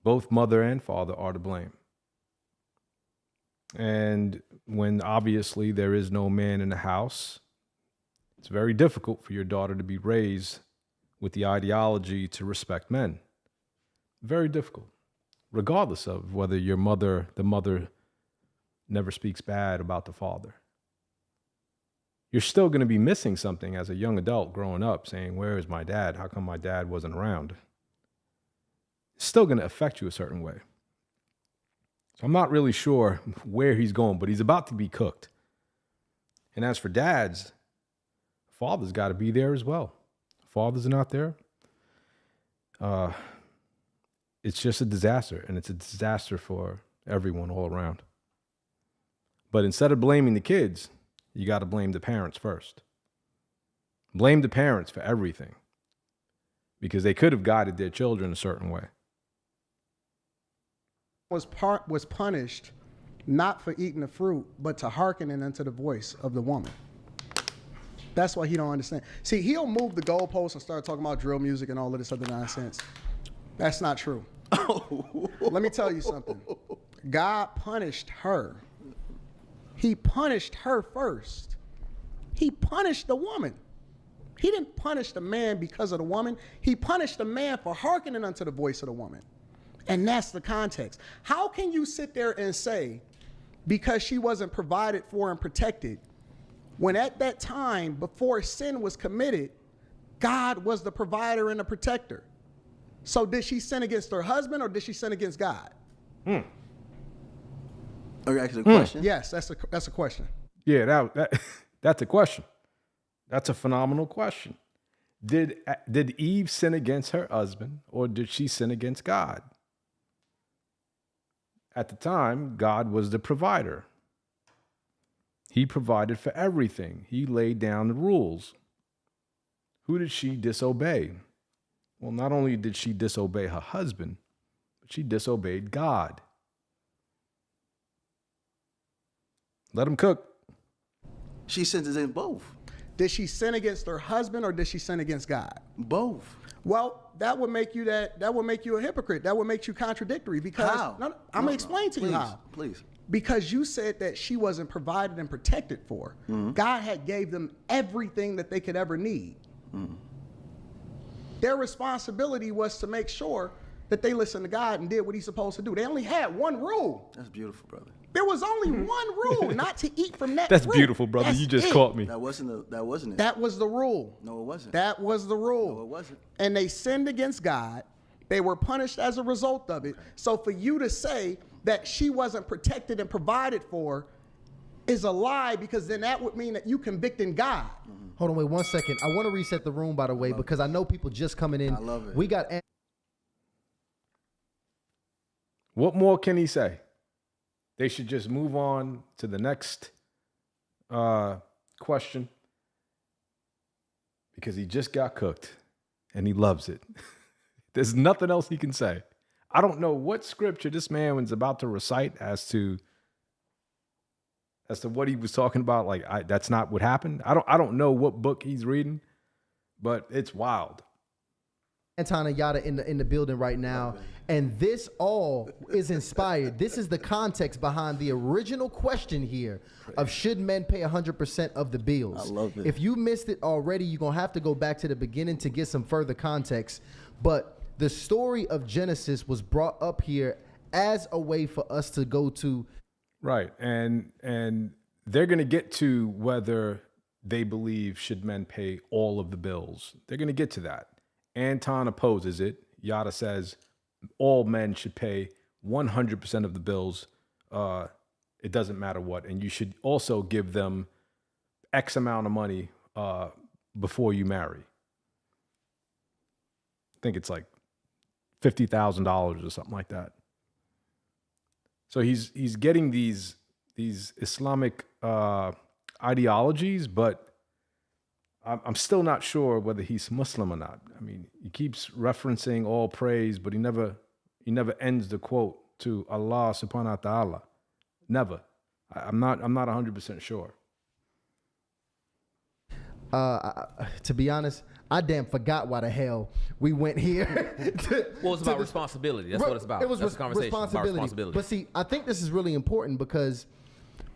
Both mother and father are to blame. And when obviously there is no man in the house, it's very difficult for your daughter to be raised with the ideology to respect men. Very difficult. Regardless of whether the mother never speaks bad about the father. You're still going to be missing something as a young adult growing up, saying, where is my dad? How come my dad wasn't around? It's still going to affect you a certain way. So I'm not really sure where he's going, but he's about to be cooked. And as for dads, father's got to be there as well. Fathers are not there. It's just a disaster, and it's a disaster for everyone all around. But instead of blaming the kids, you got to blame the parents first. Blame the parents for everything, because they could have guided their children a certain way. Was punished not for eating the fruit, but to hearkening unto the voice of the woman. That's why he don't understand. See, he'll move the goalposts and start talking about drill music and all of this other nonsense. That's not true. Let me tell you something. God punished her. He punished her first. He punished the woman. He didn't punish the man because of the woman. He punished the man for hearkening unto the voice of the woman. And that's the context. How can you sit there and say, because she wasn't provided for and protected, when at that time, before sin was committed, God was the provider and the protector? So did she sin against her husband or did she sin against God? Are you asking a question? Yes, that's a question. Yeah, that's a question. That's a phenomenal question. Did Eve sin against her husband, or did she sin against God? At the time, God was the provider. He provided for everything. He laid down the rules. Who did she disobey? Well, not only did she disobey her husband, but she disobeyed God. Let him cook. She sins against both. Did she sin against her husband or did she sin against God? Both. Well, that would make you a hypocrite. That would make you contradictory because How? I'm gonna explain to you how. Please. Because you said that she wasn't provided and protected for. God had gave them everything that they could ever need. Their responsibility was to make sure that they listened to God and did what he's supposed to do. They only had one rule. That's beautiful, brother. There was only one rule, not to eat from that That's fruit. beautiful, brother. That's You just it. caught me. That wasn't it. That was the rule. No, it wasn't. That was the rule. No, it wasn't. And they sinned against God They were punished as a result of it. So for you to say that she wasn't protected and provided for is a lie, because then that would mean that you convicting God. Hold on, wait 1 second. I want to reset the room, by the way, because I know people just coming in. I love it. We got What more can he say? They should just move on to the next question, because he just got cooked and he loves it. There's nothing else he can say. I don't know what scripture this man was about to recite as to what he was talking about. Like, that's not what happened. I don't know what book he's reading, but it's wild. Anton and Yada in the building right now, and this all is inspired. This is the context behind the original question here of should men pay 100% of the bills. I love it. If you missed it already, you're gonna have to go back to the beginning to get some further context. But the story of Genesis was brought up here as a way for us to go to. Right, and they're gonna get to whether they believe should men pay all of the bills. They're gonna get to that. Anton opposes it. Yada says all men should pay 100% of the bills. It doesn't matter what. And you should also give them X amount of money before you marry. I think it's like $50,000 or something like that. So he's getting these Islamic ideologies, but I'm still not sure whether he's Muslim or not. I mean, he keeps referencing all praise, but he never ends the quote to Allah subhanahu wa ta'ala. Never. I'm not 100% sure. To be honest, I damn forgot why the hell we went here. Well, it's about responsibility. That's what it's about. It was That's the conversation. responsibility. About responsibility. But see, I think this is really important, because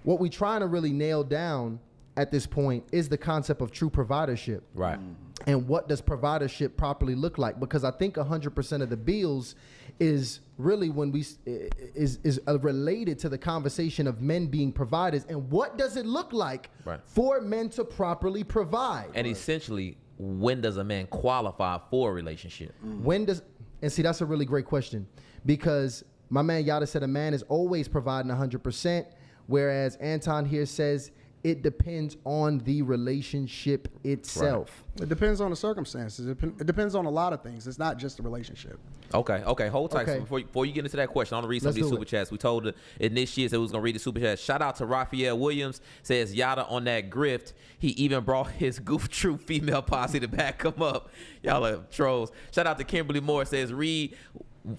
what we're trying to really nail down at this point is the concept of true providership. Right. And what does providership properly look like? Because I think 100% of the bills is really when is related to the conversation of men being providers, and what does it look like for men to properly provide? And essentially, when does a man qualify for a relationship? And see, that's a really great question, because my man Yada said a man is always providing 100%, whereas Anton here says it depends on the relationship itself. Right. It depends on the circumstances. It depends on a lot of things. It's not just a relationship. Okay. Hold tight. So before you get into that question, I want to read some of these super chats. We told the initiates that we was going to read the super chats. Shout out to Raphael Williams. Says, Yada on that grift. He even brought his Goof Troop female posse to back him up. Y'all are trolls. Shout out to Kimberly Moore. Says, read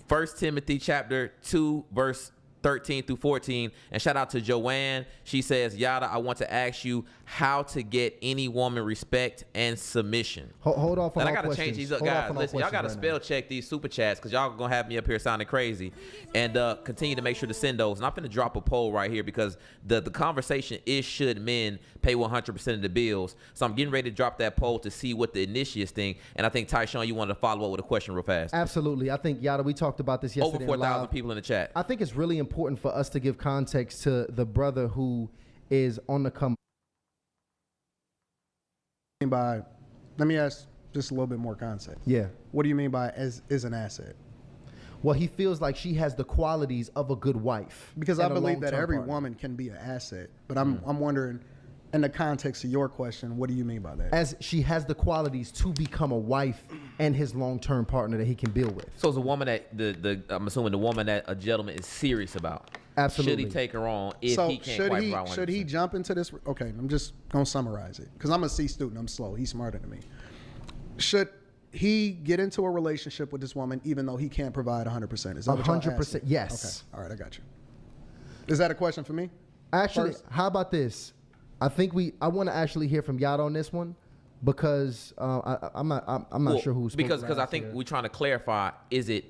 1 Timothy chapter 2, verse 13 through 14. And shout out to Joanne. She says, Yada, I want to ask you how to get any woman respect and submission. Hold off on and all I gotta questions. change these up, Hold guys. Listen, y'all gotta spell check these super chats, because y'all gonna have me up here sounding crazy. And continue to make sure to send those. And I'm gonna drop a poll right here, because the conversation is, should men pay 100% of the bills? So I'm getting ready to drop that poll to see what the initiates think. And I think Tyshawn, you wanted to follow up with a question real fast. Absolutely. I think, Yada, we talked about this yesterday. Over 4,000 people in the chat. I think it's really important for us to give context to the brother who is on the come. By, let me ask just a little bit more context. Yeah. What do you mean by is an asset? Well, he feels like she has the qualities of a good wife. Because I and a believe that long-term every partner. woman can be an asset. But I'm wondering, in the context of your question, what do you mean by that? As she has the qualities to become a wife and his long-term partner that he can build with. So it's a woman that I'm assuming the woman that a gentleman is serious about. Absolutely. Should he take her on if So he can't quite provide 100%? should he jump into this? Okay, I'm just going to summarize it, because I'm a C student. I'm slow. He's smarter than me. Should he get into a relationship with this woman even though he can't provide 100%? Is that what y'all 100%, asking? yes. Okay, all right, I got you. Is that a question for me? Actually, First? how about this? I think I want to actually hear from Yada on this one, because I'm not sure who's because I think we're trying to clarify: is it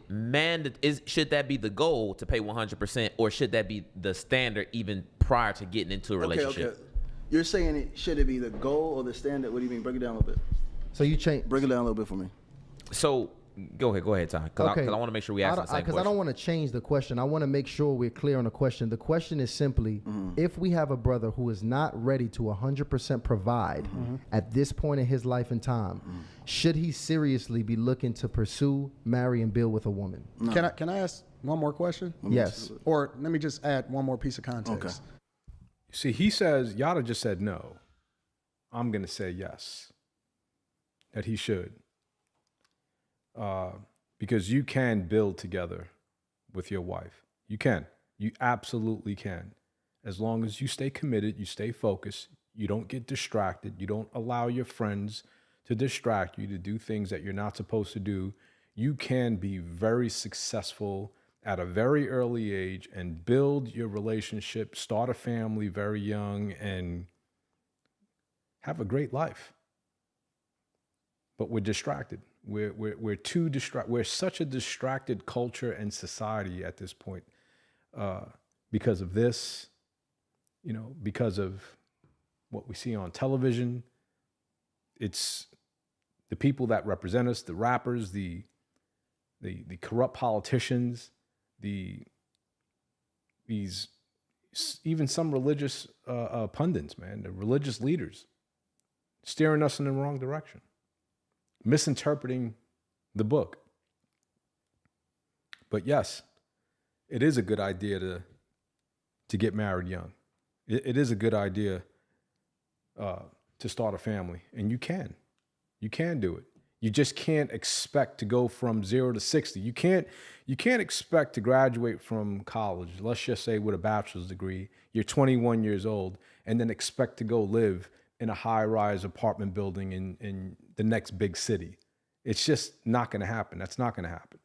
should that be the goal to pay 100%, or should that be the standard even prior to getting into a relationship? Okay. You're saying should it be the goal or the standard? What do you mean? Break it down a little bit. So you change. Break it down a little bit for me. So Go ahead, Ty. Because I want to make sure we ask the same question. Because I don't want to change the question. I want to make sure we're clear on the question. The question is simply, if we have a brother who is not ready to 100% provide at this point in his life and time, should he seriously be looking to pursue, marry, and build with a woman? No. Can I ask one more question? Yes. Or let me just add one more piece of context. Okay. See, he says, Yada just said no. I'm going to say yes, that he should. Because you can build together with your wife. You can. You absolutely can. As long as you stay committed, you stay focused, you don't get distracted, you don't allow your friends to distract you to do things that you're not supposed to do, you can be very successful at a very early age and build your relationship, start a family very young, and have a great life. But we're distracted. We're too distracted. We're such a distracted culture and society at this point because of this, because of what we see on television. It's the people that represent us, the rappers, the corrupt politicians, these even some religious pundits, man, the religious leaders, steering us in the wrong direction, misinterpreting the book. But yes, it is a good idea to get married young. It is a good idea to start a family, and you can do it. You just can't expect to go from 0 to 60. You can't expect to graduate from college, let's just say with a bachelor's degree. You're 21 years old, and then expect to go live in a high-rise apartment building in the next big city. It's just not going to happen. That's not going to happen.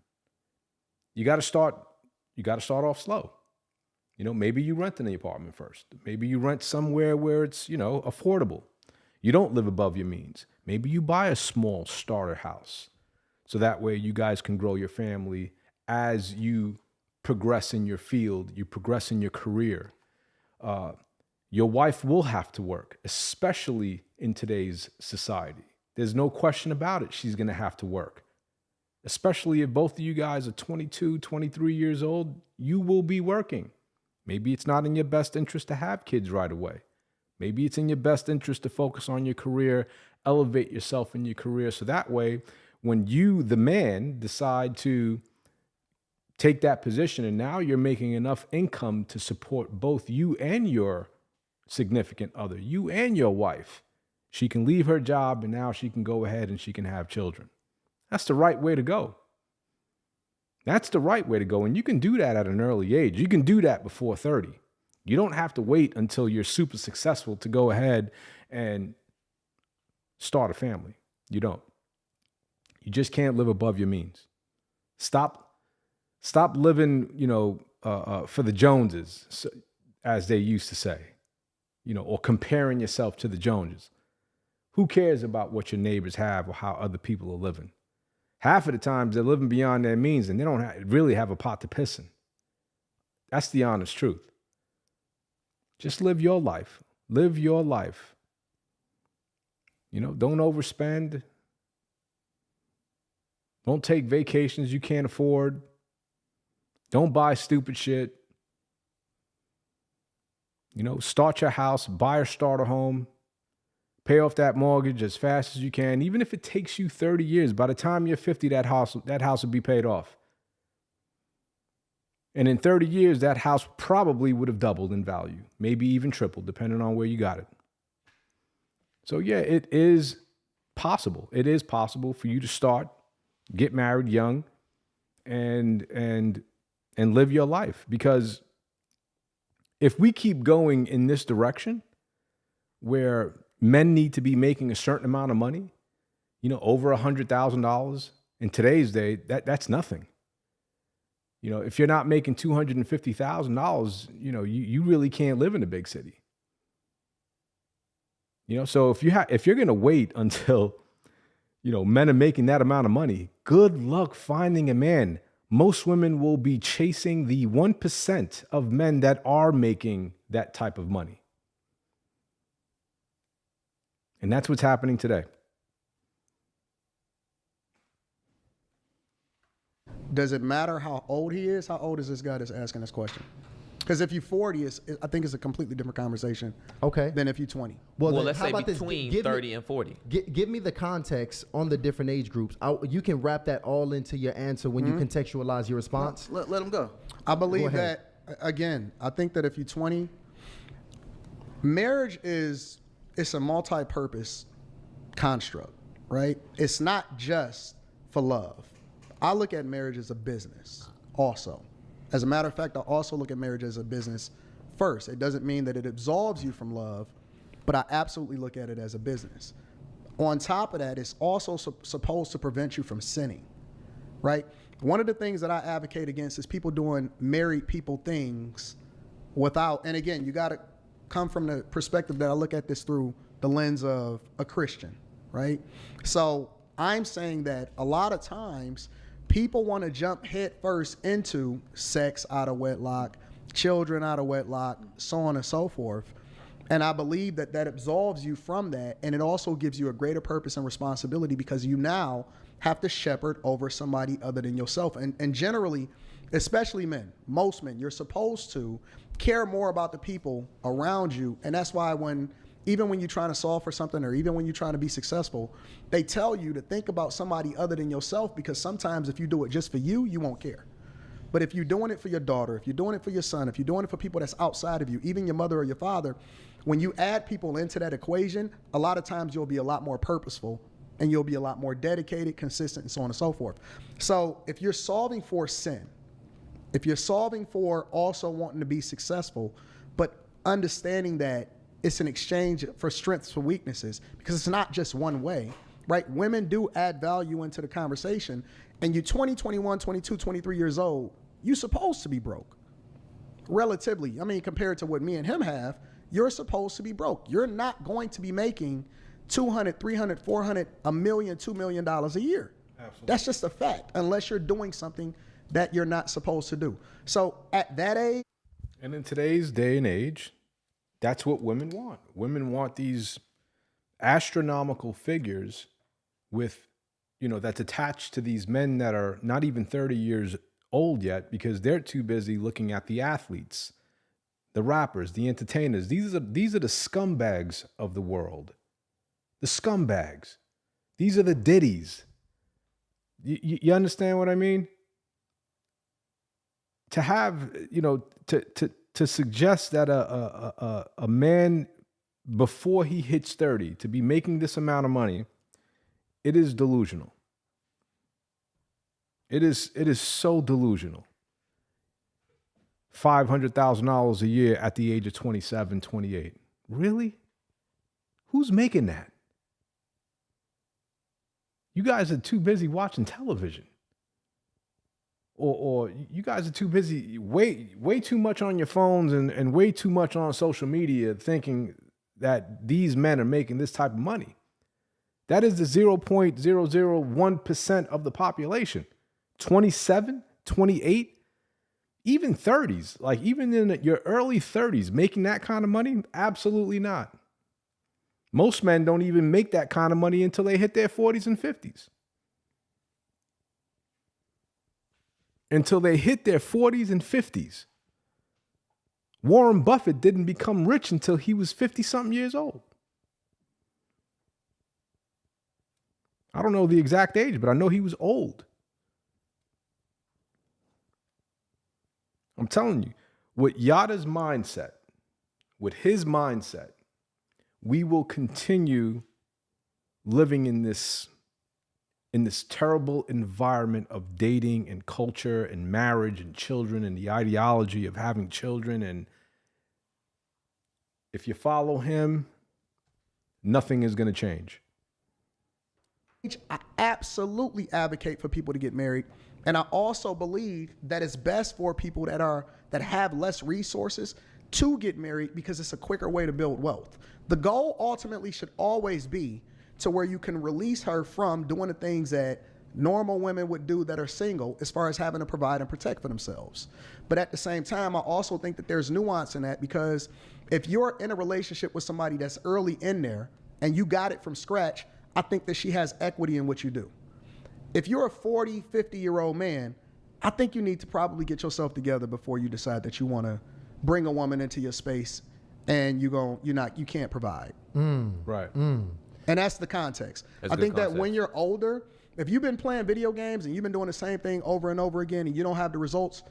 You got to start off slow. Maybe you rent in the apartment first. Maybe you rent somewhere where it's, affordable. You don't live above your means. Maybe you buy a small starter house so that way you guys can grow your family as you progress in your field, you progress in your career. Your wife will have to work, especially in today's society. There's no question about it. She's going to have to work. Especially if both of you guys are 22, 23 years old, you will be working. Maybe it's not in your best interest to have kids right away. Maybe it's in your best interest to focus on your career, elevate yourself in your career. So that way, when you, the man, decide to take that position and now you're making enough income to support both you and your significant other, you and your wife, she can leave her job and now she can go ahead and she can have children. That's the right way to go. That's the right way to go. And you can do that at an early age. You can do that before 30. You don't have to wait until you're super successful to go ahead and start a family. You don't. You just can't live above your means. Stop living, for the Joneses, as they used to say, or comparing yourself to the Joneses. Who cares about what your neighbors have or how other people are living? Half of the times they're living beyond their means and they don't really have a pot to piss in. That's the honest truth. Just live your life. Live your life. Don't overspend. Don't take vacations you can't afford. Don't buy stupid shit. Start your house, buy or start a home. Pay off that mortgage as fast as you can. Even if it takes you 30 years, by the time you're 50, that house will be paid off. And in 30 years, that house probably would have doubled in value, maybe even tripled, depending on where you got it. So yeah, it is possible. It is possible for you to start, get married young, and live your life. Because if we keep going in this direction, where men need to be making a certain amount of money, over $100,000 in today's day, that's nothing. If you're not making $250,000, you really can't live in a big city. So if you're going to wait until, men are making that amount of money, good luck finding a man. Most women will be chasing the 1% of men that are making that type of money. And that's what's happening today. Does it matter how old he is? How old is this guy that's asking this question? Because if you're 40, I think it's a completely different conversation. Okay. Than if you're 20. Well, then let's how say about this? between Give me- 30 and 40. Give me the context on the different age groups. You can wrap that all into your answer when you contextualize your response. Let him go. I believe Go ahead. that, again, I think that if you're 20, marriage it's a multi-purpose construct, right? It's not just for love. I look at marriage as a business also. As a matter of fact, I also look at marriage as a business first. It doesn't mean that it absolves you from love, but I absolutely look at it as a business. On top of that, it's also supposed to prevent you from sinning, right? One of the things that I advocate against is people doing married people things without, and again, you got to come from the perspective that I look at this through the lens of a Christian, right? So I'm saying that a lot of times people want to jump head first into sex out of wedlock, children out of wedlock, so on and so forth. And I believe that that absolves you from that. And it also gives you a greater purpose and responsibility because you now have to shepherd over somebody other than yourself. And generally, especially men, most men, you're supposed to care more about the people around you. And that's why even when you're trying to solve for something or even when you're trying to be successful, they tell you to think about somebody other than yourself because sometimes if you do it just for you, you won't care. But if you're doing it for your daughter, if you're doing it for your son, if you're doing it for people that's outside of you, even your mother or your father, when you add people into that equation, a lot of times you'll be a lot more purposeful and you'll be a lot more dedicated, consistent, and so on and so forth. So if you're solving for sin, if you're solving for also wanting to be successful, but understanding that it's an exchange for strengths for weaknesses because it's not just one way, right? Women do add value into the conversation and you're 20, 21, 22, 23 years old, you're supposed to be broke. Relatively, I mean, compared to what me and him have, you're supposed to be broke. You're not going to be making $200, $300, $400, $1 million, $2 million a year. Absolutely. That's just a fact, unless you're doing something that you're not supposed to do. So at that age. And in today's day and age, that's what women want. Women want these astronomical figures with, that's attached to these men that are not even 30 years old yet because they're too busy looking at the athletes, the rappers, the entertainers. These are the scumbags of the world. The scumbags. These are the ditties. You understand what I mean? To have, to suggest that a man before he hits 30 to be making this amount of money, it is delusional. It is so delusional. $500,000 a year at the age of 27, 28. Really? Who's making that? You guys are too busy watching television. Or you guys are too busy, way too much on your phones and way too much on social media thinking that these men are making this type of money. That is the 0.001% of the population. 27, 28, even 30s, like even in your early 30s, making that kind of money? Absolutely not. Most men don't even make that kind of money until they hit their 40s and 50s. Until they hit their 40s and 50s. Warren Buffett didn't become rich until he was 50-something years old. I don't know the exact age, but I know he was old. I'm telling you, with Yada's mindset, with his mindset, we will continue living in this terrible environment of dating and culture and marriage and children and the ideology of having children. And if you follow him, nothing is going to change. I absolutely advocate for people to get married. And I also believe that it's best for people that have less resources to get married because it's a quicker way to build wealth. The goal ultimately should always be to where you can release her from doing the things that normal women would do that are single as far as having to provide and protect for themselves. But at the same time, I also think that there's nuance in that because if you're in a relationship with somebody that's early in there and you got it from scratch, I think that she has equity in what you do. If you're a 40, 50-year-old man, I think you need to probably get yourself together before you decide that you want to bring a woman into your space and you can't provide. Right. And that's the context. That's I good think that context. when you're older, if you've been playing video games and you've been doing the same thing over and over again and you don't have the results,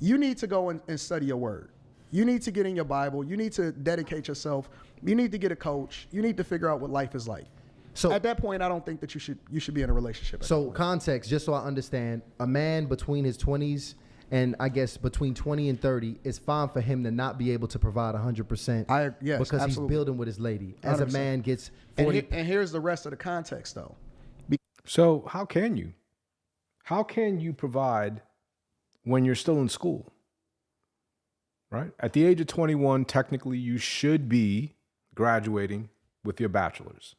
you need to go and study your word. You need to get in your Bible. You need to dedicate yourself. You need to get a coach. You need to figure out what life is like. So At that point, I don't think that you should be in a relationship. So context, just so I understand, a man between his 20s and I guess between 20 and 30, it's fine for him to not be able to provide 100% Yes, because absolutely. he's building with his lady. As a 100%. man gets And, 40. and here's the rest of the context, though. So how can you? How can you provide when you're still in school? Right? At the age of 21, technically you should be graduating with your bachelor's.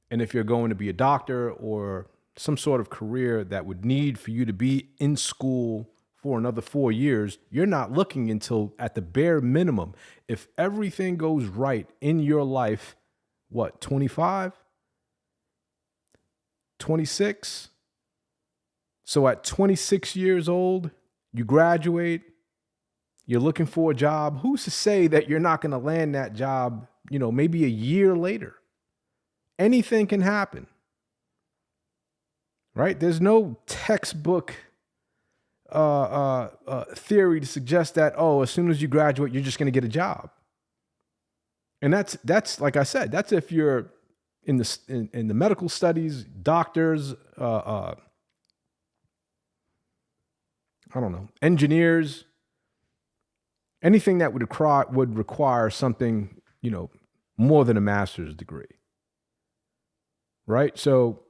And if you're going to be a doctor or some sort of career that would need for you to be in school for another 4 years, you're not looking until at the bare minimum. If everything goes right in your life, what, 25? 26? So at 26 years old, you graduate, you're looking for a job. Who's to say that you're not going to land that job, maybe a year later? Anything can happen, right? There's no textbook theory to suggest that, as soon as you graduate, you're just going to get a job. And that's like I said, that's if you're in the medical studies, doctors, I don't know, engineers, anything that would require something, more than a master's degree. Right? So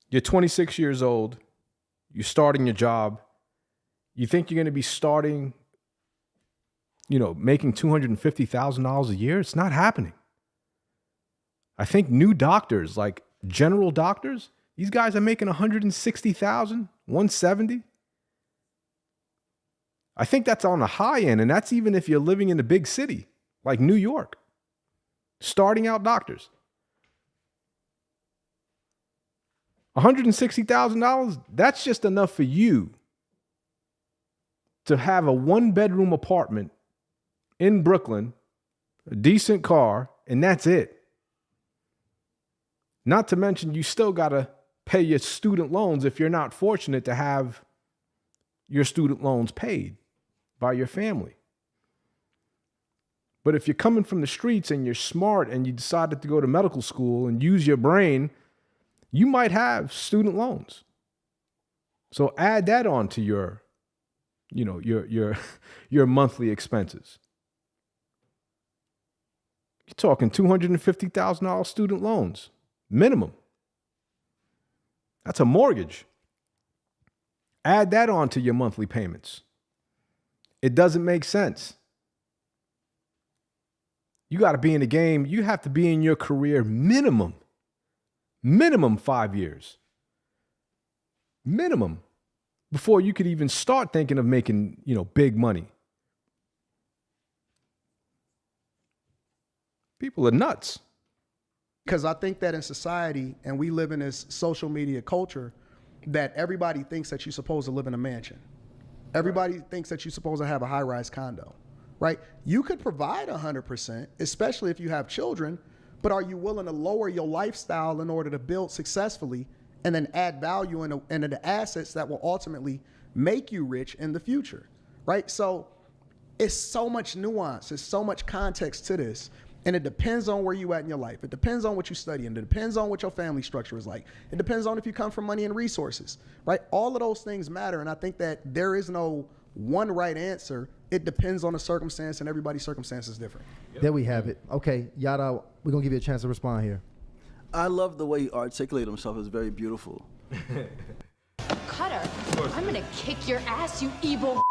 you're 26 years old, you're starting your job, you think you're going to be starting, making $250,000 a year? It's not happening. I think new doctors, like general doctors, these guys are making $160,000, $170,000. I think that's on the high end, and that's even if you're living in a big city like New York. Starting out doctors. $160,000, that's just enough for you to have a 1-bedroom apartment in Brooklyn, a decent car, and that's it. Not to mention, you still got to pay your student loans if you're not fortunate to have your student loans paid by your family. But if you're coming from the streets and you're smart and you decided to go to medical school and use your brain, you might have student loans. So add that on to your monthly expenses. You're talking $250,000 student loans, minimum. That's a mortgage. Add that on to your monthly payments. It doesn't make sense. You got to be in the game. You have to be in your career minimum 5 years. Minimum. Before you could even start thinking of making, big money. People are nuts. Because I think that in society, and we live in this social media culture, that everybody thinks that you're supposed to live in a mansion. Everybody thinks that you're supposed to have a high-rise condo, right? You could provide 100%, especially if you have children, but are you willing to lower your lifestyle in order to build successfully and then add value into the assets that will ultimately make you rich in the future, right? So it's so much nuance. There's so much context to this. And it depends on where you at in your life. It depends on what you study, and it depends on what your family structure is like. It depends on if you come from money and resources, right? All of those things matter, and I think that there is no one right answer. It depends on the circumstance, and everybody's circumstance is different. There we have it. Okay, Yada, we're going to give you a chance to respond here. I love the way you articulate himself. It's very beautiful. Cutter, I'm gonna kick your ass, you evil.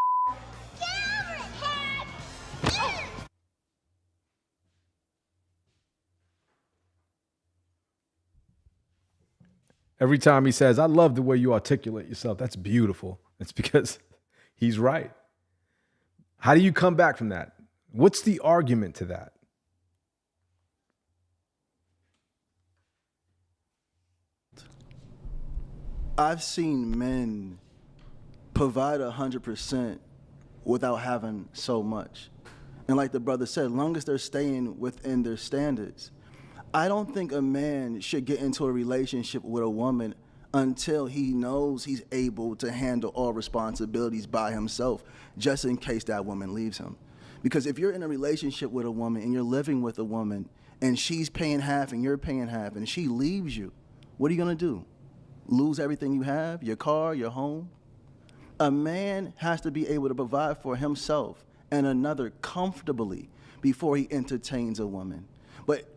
Every time he says, I love the way you articulate yourself, that's beautiful. It's because he's right. How do you come back from that? What's the argument to that? I've seen men provide 100% without having so much. And like the brother said, long as they're staying within their standards, I don't think a man should get into a relationship with a woman until he knows he's able to handle all responsibilities by himself, just in case that woman leaves him. Because if you're in a relationship with a woman and you're living with a woman and she's paying half and you're paying half and she leaves you, what are you gonna do? Lose everything you have, your car, your home? A man has to be able to provide for himself and another comfortably before he entertains a woman. But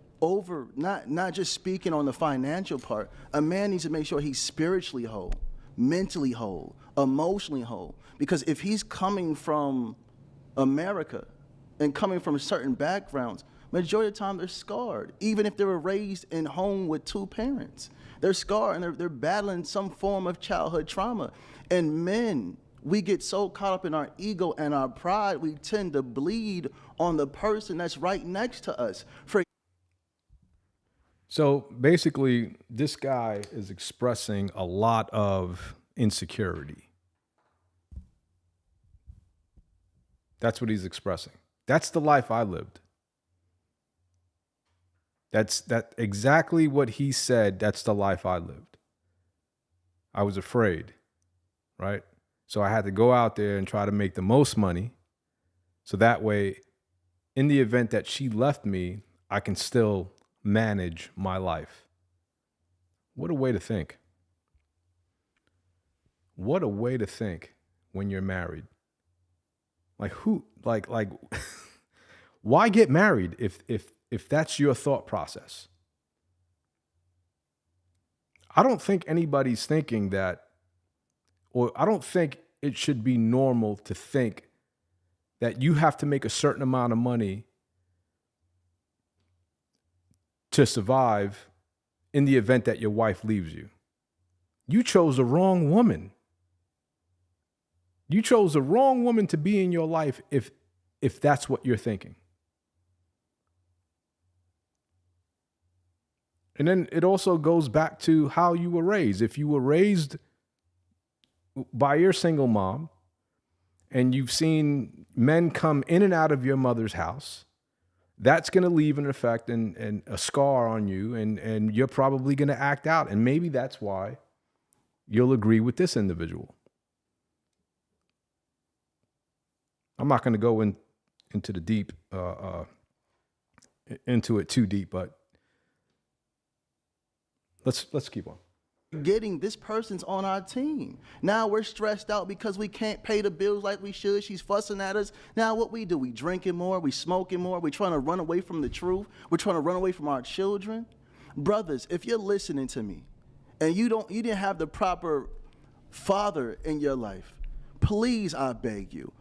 not just speaking on the financial part, a man needs to make sure he's spiritually whole, mentally whole, emotionally whole. Because if he's coming from America and coming from certain backgrounds, majority of the time they're scarred. Even if they were raised in home with two parents, they're scarred and they're battling some form of childhood trauma. And men, we get so caught up in our ego and our pride, we tend to bleed on the person that's right next to us. So basically, this guy is expressing a lot of insecurity. That's what he's expressing. That's the life I lived. That's exactly what he said. That's the life I lived. I was afraid, right? So I had to go out there and try to make the most money. So that way, in the event that she left me, I can still manage my life. What a way to think. What a way to think when you're married. Like why get married if that's your thought process? I don't think anybody's thinking that, or I don't think it should be normal to think that you have to make a certain amount of money to survive in the event that your wife leaves you. You chose the wrong woman. You chose the wrong woman to be in your life if that's what you're thinking. And then it also goes back to how you were raised. If you were raised by your single mom and you've seen men come in and out of your mother's house, that's going to leave an effect and a scar on you, and you're probably going to act out. And maybe that's why you'll agree with this individual. I'm not going to go into the deep, into it too deep, but let's keep on. Getting this person's on our team. Now we're stressed out because we can't pay the bills like we should. She's fussing at us. Now what we do? We drinking more, we smoking more, we trying to run away from the truth. We're trying to run away from our children. Brothers, if you're listening to me and you didn't have the proper father in your life, please, I beg you,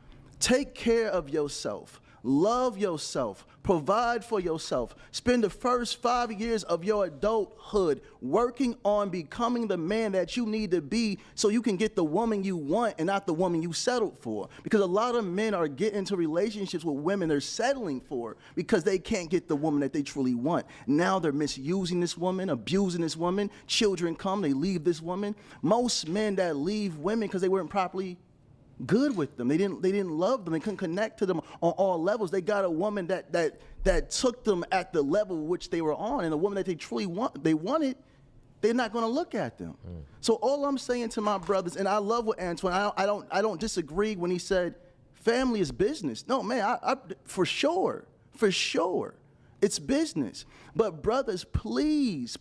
take care of yourself. Love yourself. Provide for yourself. Spend the first 5 years of your adulthood working on becoming the man that you need to be so you can get the woman you want and not the woman you settled for. Because a lot of men are getting into relationships with women they're settling for because they can't get the woman that they truly want. Now they're misusing this woman, abusing this woman. Children come, they leave this woman. Most men that leave women because they weren't properly good with them. They didn't love them. They couldn't connect to them on all levels. They got a woman that took them at the level which they were on, and a woman that they truly wanted, they're not going to look at them. So all I'm saying to my brothers, and I love what Antoine, I don't disagree when he said family is business. No, man, I for sure, it's business. But brothers, please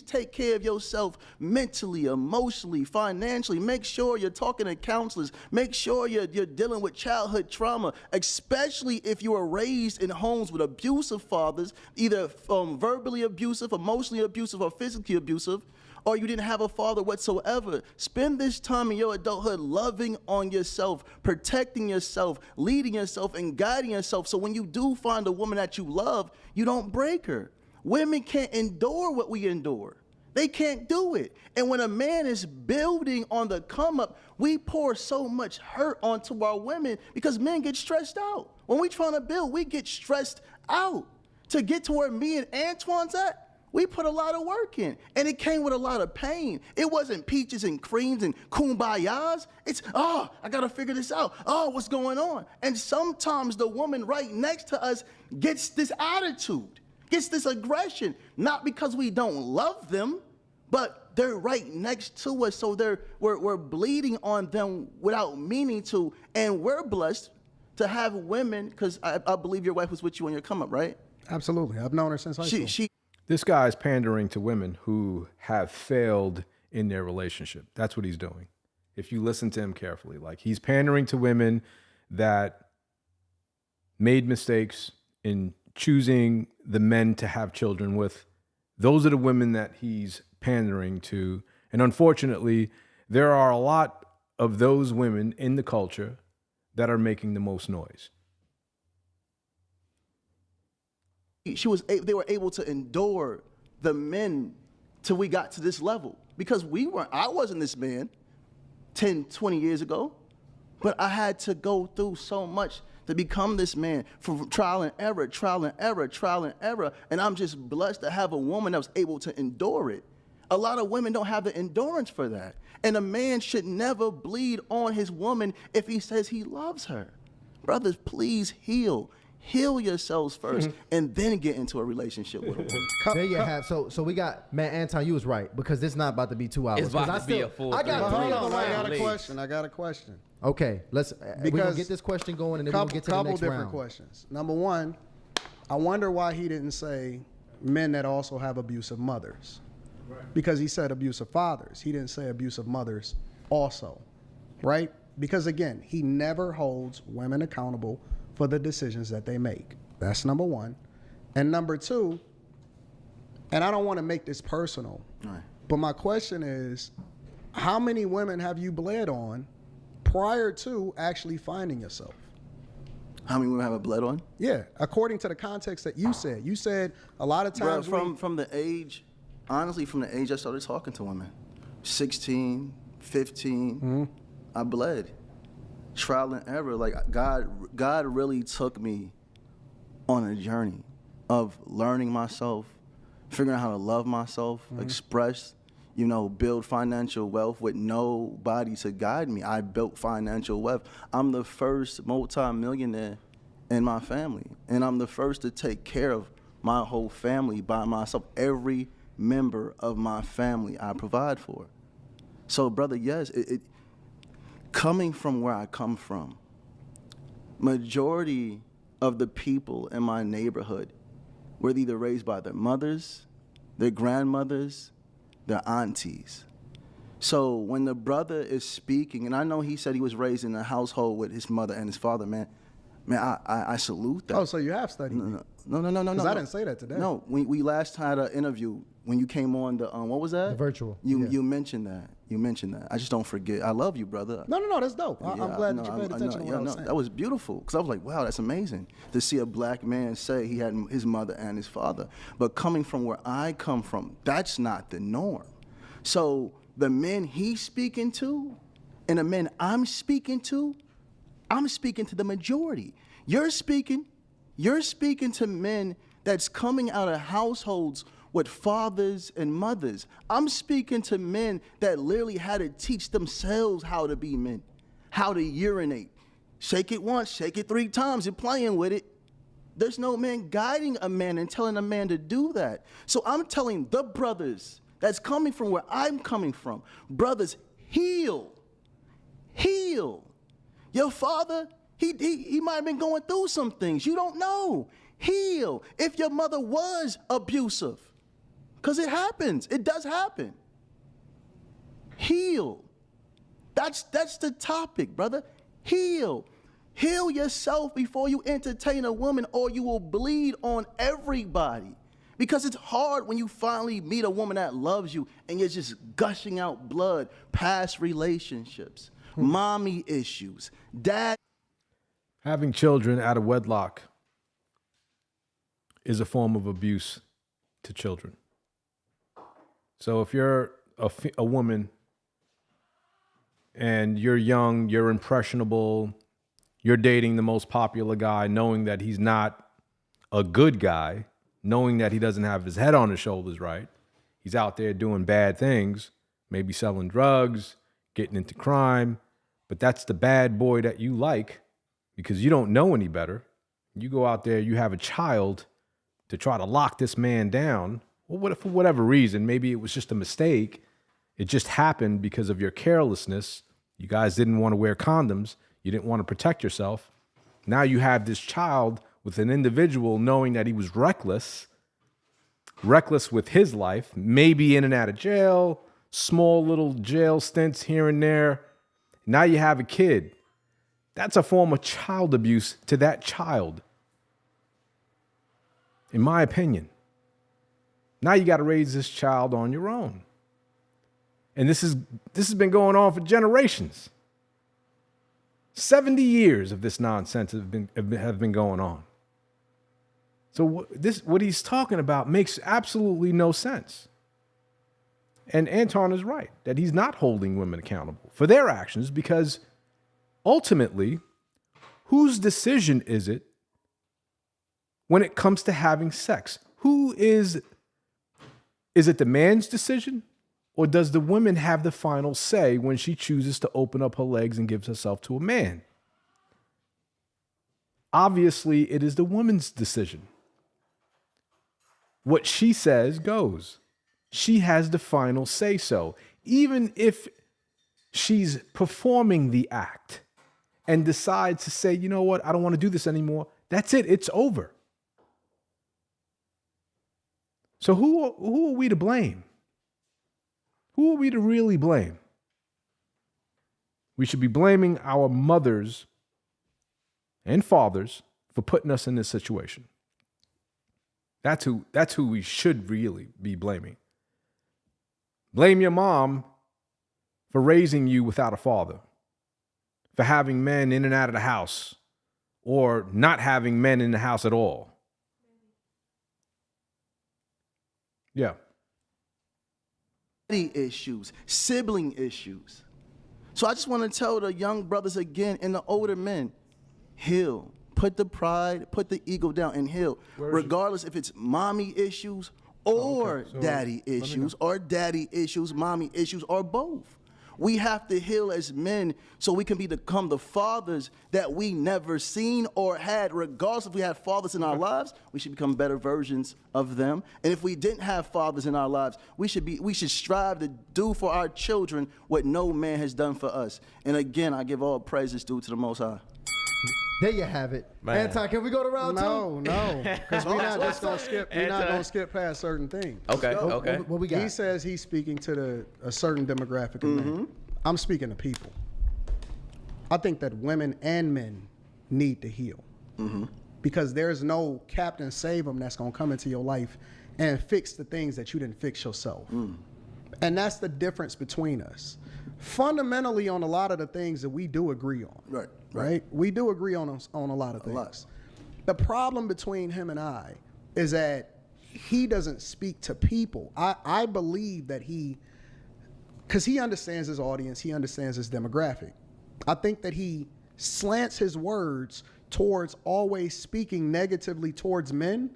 take care of yourself mentally, emotionally, financially. Make sure you're talking to counselors. Make sure you're dealing with childhood trauma, especially if you were raised in homes with abusive fathers, either verbally abusive, emotionally abusive, or physically abusive, or you didn't have a father whatsoever. Spend this time in your adulthood loving on yourself, protecting yourself, leading yourself, and guiding yourself. So when you do find a woman that you love, you don't break her. Women can't endure what we endure. They can't do it. And when a man is building on the come up, we pour so much hurt onto our women because men get stressed out. When we trying to build, we get stressed out. To get to where me and Antoine's at, We put a lot of work in, and it came with a lot of pain. It wasn't peaches and creams and kumbayas. It's, I got to figure this out. Oh, what's going on? And sometimes the woman right next to us gets this attitude, gets this aggression, not because we don't love them, but they're right next to us, so we're bleeding on them without meaning to, and we're blessed to have women, because I believe your wife was with you on your come up, right? Absolutely. I've known her since high school. This guy is pandering to women who have failed in their relationship. That's what he's doing. If you listen to him carefully, like he's pandering to women that made mistakes in choosing the men to have children with. Those are the women that he's pandering to. And unfortunately, there are a lot of those women in the culture that are making the most noise. They were able to endure the men till we got to this level, because I wasn't this man 10, 20 years ago, but I had to go through so much to become this man, from trial and error, trial and error, trial and error. And I'm just blessed to have a woman that was able to endure it. A lot of women don't have the endurance for that. And a man should never bleed on his woman if he says he loves her. Brothers, please heal. Heal yourselves first, and then get into a relationship with a woman. There you have. So we got, man, Anton, you was right, because this not about to be 2 hours. It's about to be a full I got 3 three hours. on the I got line. a question. I got a question. Okay, we're gonna get this question going, and then we're gonna get to the next different round. questions. Number one, I wonder why he didn't say men that also have abusive mothers. Because he said abusive fathers. He didn't say abusive mothers also, right? Because again, he never holds women accountable for the decisions that they make. That's number one. And number two, and I don't want to make this personal, but my question is, how many women have you bled on prior to actually finding yourself? How many women have I bled on? Yeah, according to the context that you said. You said a lot of times from the age, honestly, from the age I started talking to women, 16, 15, I bled. Trial and error. Like God really took me on a journey of learning myself, figuring out how to love myself, express, build financial wealth with nobody to guide me. I built financial wealth. I'm the first multi-millionaire in my family, and I'm the first to take care of my whole family by myself. Every member of my family I provide for. So, brother, yes, coming from where I come from, majority of the people in my neighborhood were either raised by their mothers, their grandmothers, their aunties. So when the brother is speaking, and I know he said he was raised in a household with his mother and his father, man, I salute that. Oh, so you have studied? No. Because I didn't say that today. No, we last had an interview when you came on the what was that? The virtual. You mentioned that. You mentioned that. I just don't forget. I love you, brother. No, that's dope. I'm glad that you paid attention to what I was saying. That was beautiful, because I was like, wow, that's amazing to see a black man say he had his mother and his father. But coming from where I come from, that's not the norm. So the men he's speaking to and the men I'm speaking to the majority. You're speaking to men that's coming out of households with fathers and mothers. I'm speaking to men that literally had to teach themselves how to be men, how to urinate. Shake it once, shake it 3 times, you're playing with it. There's no man guiding a man and telling a man to do that. So I'm telling the brothers that's coming from where I'm coming from, brothers, heal. Heal. Your father, he might have been going through some things. You don't know. Heal. If your mother was abusive, because it happens. It does happen. Heal. That's the topic, brother. Heal. Heal yourself before you entertain a woman, or you will bleed on everybody. Because it's hard when you finally meet a woman that loves you and you're just gushing out blood, past relationships, mommy issues, dad. Having children out of wedlock is a form of abuse to children. So if you're a woman and you're young, you're impressionable, you're dating the most popular guy, knowing that he's not a good guy, knowing that he doesn't have his head on his shoulders right. He's out there doing bad things, maybe selling drugs, getting into crime, but that's the bad boy that you like because you don't know any better. You go out there, you have a child to try to lock this man down. Well, for whatever reason, maybe it was just a mistake. It just happened because of your carelessness. You guys didn't want to wear condoms. You didn't want to protect yourself. Now you have this child with an individual knowing that he was reckless with his life, maybe in and out of jail, small little jail stints here and there. Now you have a kid. That's a form of child abuse to that child, in my opinion. Now you got to raise this child on your own. And this has been going on for generations. 70 years of this nonsense have been going on. So what he's talking about makes absolutely no sense. And Anton is right that he's not holding women accountable for their actions because ultimately, whose decision is it when it comes to having sex? Is it the man's decision? Or does the woman have the final say when she chooses to open up her legs and gives herself to a man? Obviously, it is the woman's decision. What she says goes. She has the final say so. Even if she's performing the act and decides to say, you know what, I don't want to do this anymore, that's it, it's over. So who are we to blame? Who are we to really blame? We should be blaming our mothers and fathers for putting us in this situation. That's who we should really be blaming. Blame your mom for raising you without a father, for having men in and out of the house, or not having men in the house at all. Yeah. Issues, sibling issues. So I just want to tell the young brothers again and the older men, heal. Put the pride, put the ego down and heal. Regardless if it's mommy issues or daddy issues or daddy issues, mommy issues, or both. We have to heal as men so we can become the fathers that we never seen or had. Regardless if we had fathers in our lives, we should become better versions of them. And if we didn't have fathers in our lives, we should strive to do for our children what no man has done for us. And again, I give all praises due to the Most High. There you have it. Man. Anton, can we go to round two? No, because we're not just gonna skip. We're not gonna skip past certain things. Okay. What we got? He says he's speaking to a certain demographic of men. I'm speaking to people. I think that women and men need to heal because there's no Captain Save 'em that's gonna come into your life and fix the things that you didn't fix yourself. And that's the difference between us. Fundamentally, on a lot of the things that we do agree on. Right? We do agree on a lot of things. The problem between him and I is that he doesn't speak to people. I believe that because he understands his audience, he understands his demographic. I think that he slants his words towards always speaking negatively towards men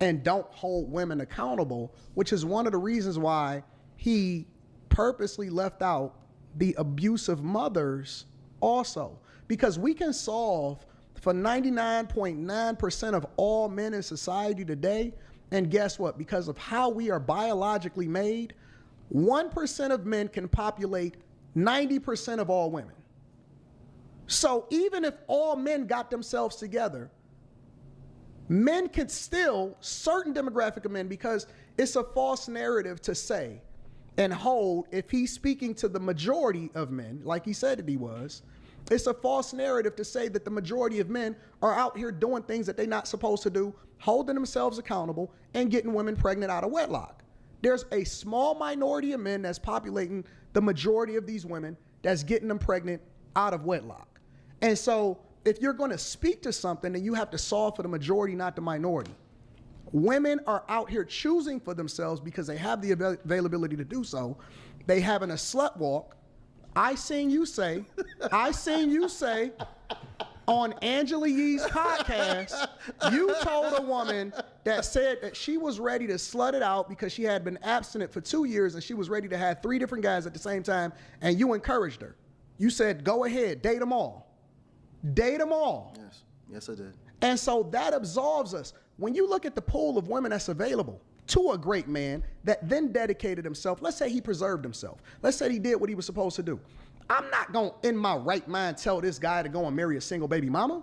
and don't hold women accountable, which is one of the reasons why he purposely left out the abusive mothers also. Because we can solve for 99.9% of all men in society today, and guess what? Because of how we are biologically made, 1% of men can populate 90% of all women. So even if all men got themselves together, men could still, certain demographic of men, because it's a false narrative to say and hold, if he's speaking to the majority of men, like he said that he was, it's a false narrative to say that the majority of men are out here doing things that they're not supposed to do, holding themselves accountable, and getting women pregnant out of wedlock. There's a small minority of men that's populating the majority of these women that's getting them pregnant out of wedlock. And so if you're going to speak to something, then you have to solve for the majority, not the minority. Women are out here choosing for themselves because they have the availability to do so. They having a slut walk. I seen you say, On Angela Yee's podcast, you told a woman that said that she was ready to slut it out because she had been abstinent for 2 years and she was ready to have 3 different guys at the same time, and you encouraged her. You said, go ahead, date them all. Date them all. Yes. Yes, I did. And so that absolves us. When you look at the pool of women that's available to a great man that then dedicated himself, let's say he preserved himself. Let's say he did what he was supposed to do. I'm not going to, in my right mind, tell this guy to go and marry a single baby mama.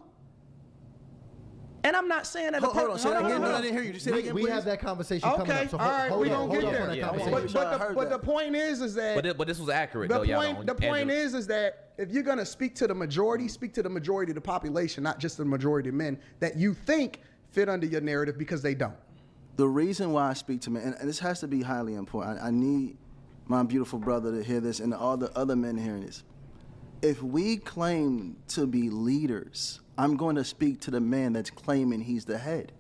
And I'm not saying that. Hold on, say that again. No, I didn't hear you. Just say that again, We please. have that conversation coming Okay, up. So all right, we hold gonna on get for there. that Yeah, conversation. But the point is that But this was accurate, though. the point is that if you're gonna speak to the majority of the population, not just the majority of men that you think fit under your narrative, because they don't. The reason why I speak to men, and this has to be highly important. I need my beautiful brother to hear this and all the other men hearing this. If we claim to be leaders, I'm going to speak to the man that's claiming he's the head.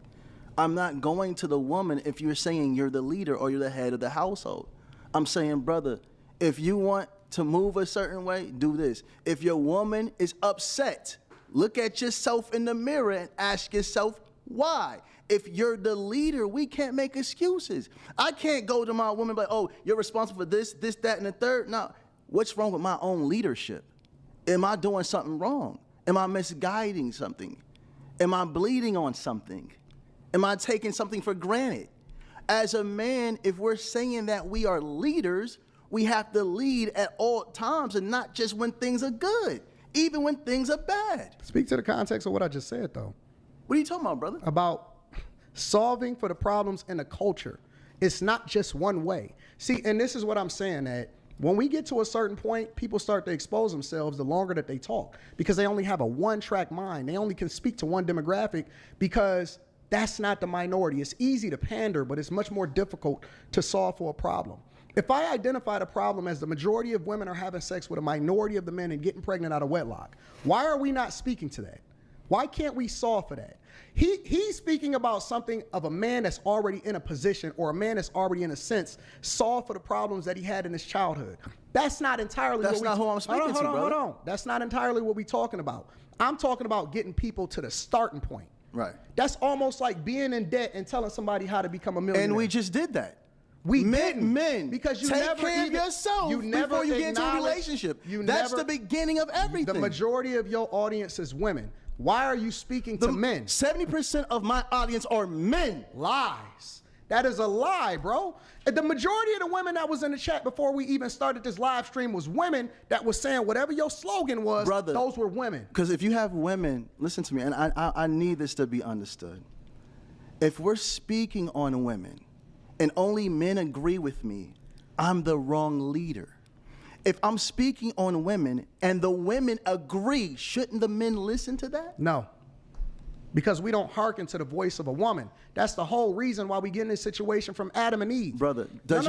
I'm not going to the woman if you're saying you're the leader or you're the head of the household. I'm saying, brother, if you want to move a certain way, do this. If your woman is upset, look at yourself in the mirror and ask yourself why. If you're the leader, we can't make excuses. I can't go to my woman like, oh, you're responsible for this, that, and the third. No, what's wrong with my own leadership? Am I doing something wrong? Am I misguiding something? Am I bleeding on something? Am I taking something for granted? As a man, if we're saying that we are leaders, we have to lead at all times and not just when things are good, even when things are bad. Speak to the context of what I just said, though. What are you talking about, brother? About solving for the problems in the culture. It's not just one way. See, and this is what I'm saying, that when we get to a certain point, people start to expose themselves the longer that they talk, because they only have a one-track mind. They only can speak to one demographic, because that's not the minority. It's easy to pander, but it's much more difficult to solve for a problem. If I identify the problem as the majority of women are having sex with a minority of the men and getting pregnant out of wedlock, why are we not speaking to that? Why can't we solve for that? He's speaking about something of a man that's already in a position, or a man that's already, in a sense, solved for the problems that he had in his childhood. That's not entirely That's what not who I'm speaking to, brother. Hold on. That's not entirely what we're talking about. I'm talking about getting people to the starting point. Right. That's almost like being in debt and telling somebody how to become a millionaire. And we just did that. We men, because you take never care even, of yourself you never before you get into a acknowledge- relationship. you That's never- the beginning of everything. The majority of your audience is women. Why are you speaking to men? 70% of my audience are men. Lies. That is a lie, bro. And the majority of the women that was in the chat before we even started this live stream was women that was saying whatever your slogan was, Brother, those were women. Because if you have women, listen to me, and I need this to be understood. If we're speaking on women and only men agree with me, I'm the wrong leader. If I'm speaking on women and the women agree, shouldn't the men listen to that? No. Because we don't hearken to the voice of a woman. That's the whole reason why we get in this situation from Adam and Eve. Brother, No.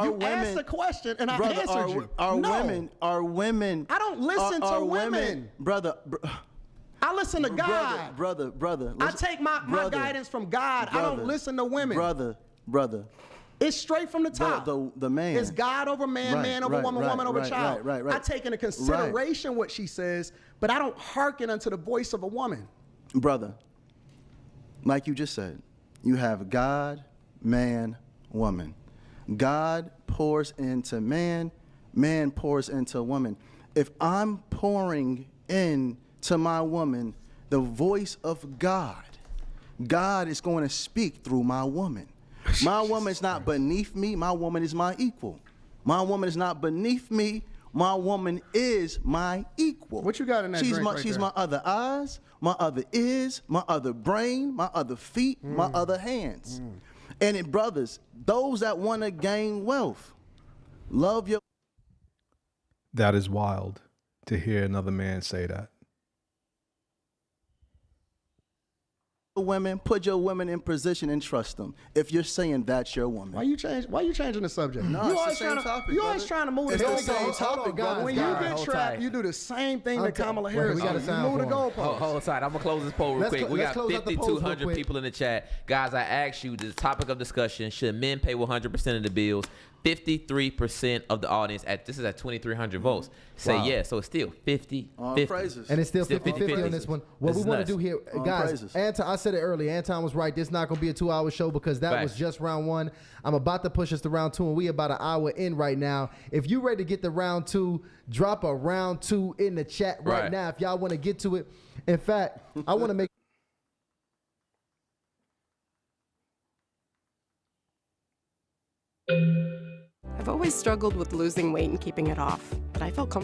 You asked the question and I answered you. Are women? I don't listen to women. Brother. I listen to God. Brother. I take my guidance from God. I don't listen to women. Brother. It's straight from the top. The man. It's God over man, Right, man over right, woman, right, woman over right, child. right. I take into consideration what she says, but I don't hearken unto the voice of a woman. Brother, like you just said, you have God, man, woman. God pours into man, man pours into woman. If I'm pouring into my woman the voice of God, God is going to speak through my woman. My woman is not beneath me. My woman is my equal. My woman is not beneath me. My woman is my equal. What you got in that drink right She's there? my other eyes, my other ears, my other brain, my other feet, my other hands. And brothers, those that want to gain wealth, love your... That is wild to hear another man say that. women, put your women in position and trust them. If you're saying that's your woman. Why you changing the subject? No, you it's always the same trying to, topic, you always brother. trying to move It's the the goalposts. same topic, brother. When you get hold trapped, tight. you do the same thing that Kamala Wait, Harris we got did. a You sound move the for him. goalposts. Hold tight. I'm gonna close this poll real Let's quick. cl- We let's got close out the polls real 5,200 quick. people in the chat. Guys, I asked you the topic of discussion: should men pay 100% of the bills? 53% of the audience this is at 2,300 votes say Wow. yes. So it's still 50-50. Praises. And it's still Still 50-50 on this one. What This we is want nuts. to do here, On guys, praises. Anton, I said it earlier. Anton was right. This is not going to be a 2-hour show because that was Facts. just round one. I'm about to push us to round two, and we about an hour in right now. If you ready to get to round two, drop a round two in the chat right now if y'all want to get to it. In fact, I want to make I've always struggled with losing weight and keeping it off, but I felt comfortable.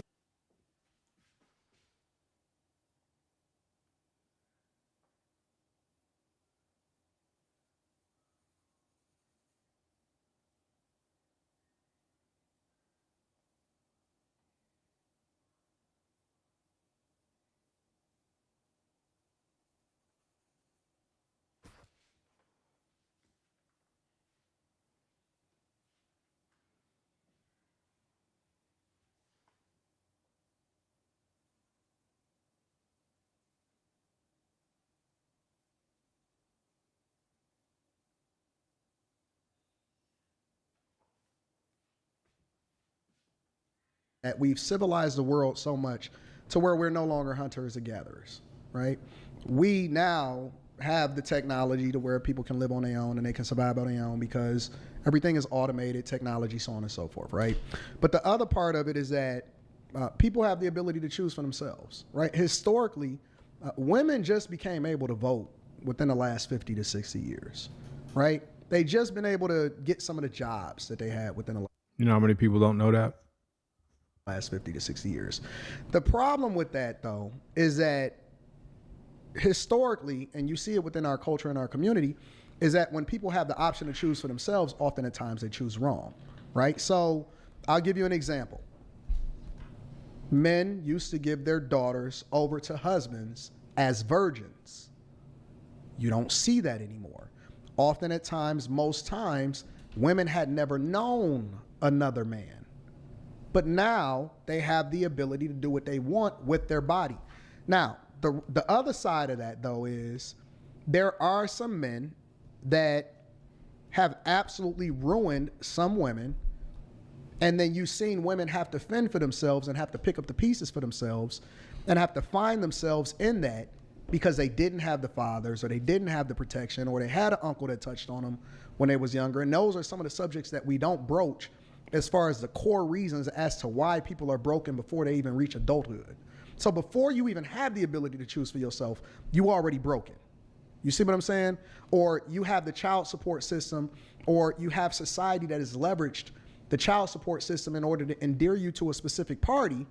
That we've civilized the world so much to where we're no longer hunters and gatherers, right? We now have the technology to where people can live on their own and they can survive on their own because everything is automated, technology, so on and so forth, right? But the other part of it is that people have the ability to choose for themselves, right? Historically, women just became able to vote within the last 50 to 60 years, right? They just been able to get some of the jobs that they had within the You know how many people don't know that? last 50 to 60 years. The problem with that, though, is that historically, and you see it within our culture and our community, is that when people have the option to choose for themselves, often at times they choose wrong, right? So I'll give you an example. Men used to give their daughters over to husbands as virgins. You don't see that anymore. Often at times, most times, women had never known another man. But now they have the ability to do what they want with their body. Now, the other side of that, though, is there are some men that have absolutely ruined some women, and then you've seen women have to fend for themselves and have to pick up the pieces for themselves and have to find themselves in that because they didn't have the fathers or they didn't have the protection or they had an uncle that touched on them when they was younger. And those are some of the subjects that we don't broach as far as the core reasons as to why people are broken before they even reach adulthood. So before you even have the ability to choose for yourself, you already broken. You see what I'm saying? Or you have the child support system, or you have society that has leveraged the child support system in order to endear you to a specific party.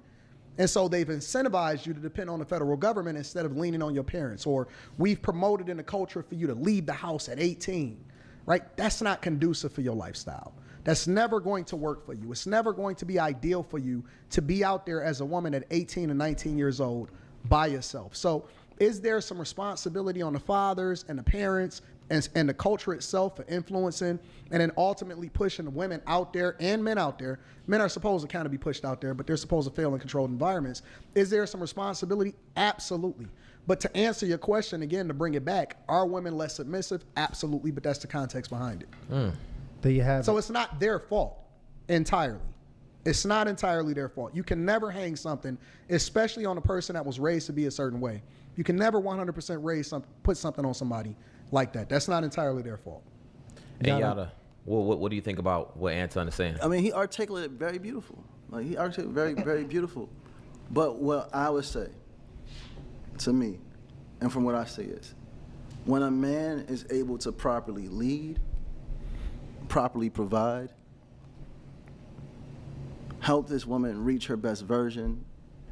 And so they've incentivized you to depend on the federal government instead of leaning on your parents. Or we've promoted in the culture for you to leave the house at 18, right? That's not conducive for your lifestyle. That's never going to work for you. It's never going to be ideal for you to be out there as a woman at 18 and 19 years old by yourself. So is there some responsibility on the fathers and the parents and the culture itself for influencing and then ultimately pushing the women out there and men out there? Men are supposed to kind of be pushed out there, but they're supposed to fail in controlled environments. Is there some responsibility? Absolutely. But to answer your question again, to bring it back, are women less submissive? Absolutely, but that's the context behind it. there you have So it. it's not their fault entirely. It's not entirely their fault. You can never hang something, especially on a person that was raised to be a certain way. You can never 100% put something on somebody like that. That's not entirely their fault. Hey, Yada, what do you think about what Anton is saying? I mean, he articulated very beautiful. Like, he articulated very, very beautiful. But what I would say, to me, and from what I see is, when a man is able to properly lead, properly provide, help this woman reach her best version,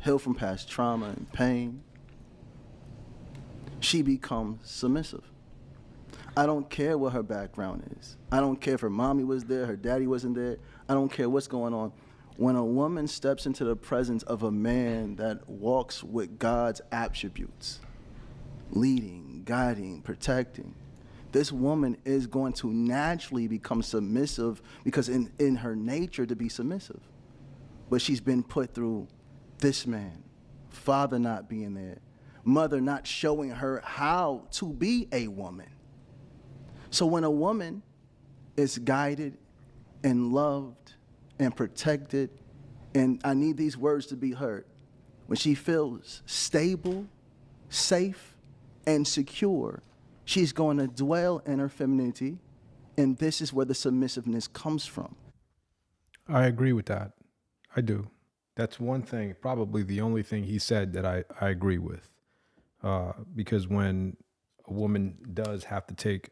heal from past trauma and pain, she becomes submissive. I don't care what her background is. I don't care if her mommy was there, her daddy wasn't there. I don't care what's going on. When a woman steps into the presence of a man that walks with God's attributes, leading, guiding, protecting, this woman is going to naturally become submissive because in her nature to be submissive. But she's been put through this man, father not being there, mother not showing her how to be a woman. So when a woman is guided and loved and protected, and I need these words to be heard, when she feels stable, safe, and secure, she's going to dwell in her femininity, and this is where the submissiveness comes from. I agree with that. I do. That's one thing, probably the only thing he said that I agree with. Because when a woman does have to take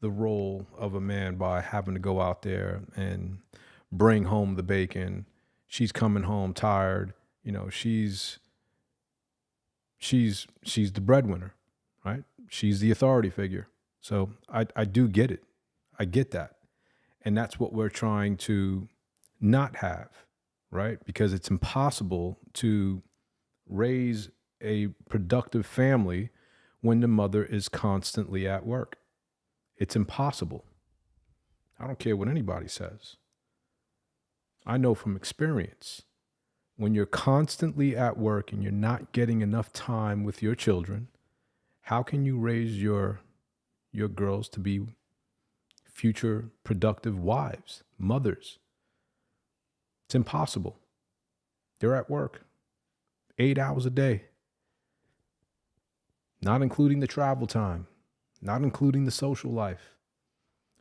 the role of a man by having to go out there and bring home the bacon, she's coming home tired, you know, she's the breadwinner, right? She's the authority figure. So I do get it. I get that. And that's what we're trying to not have, right? Because it's impossible to raise a productive family when the mother is constantly at work. It's impossible. I don't care what anybody says. I know from experience, when you're constantly at work and you're not getting enough time with your children, how can you raise your girls to be future productive wives, mothers? It's impossible. They're at work 8 hours a day, not including the travel time, not including the social life.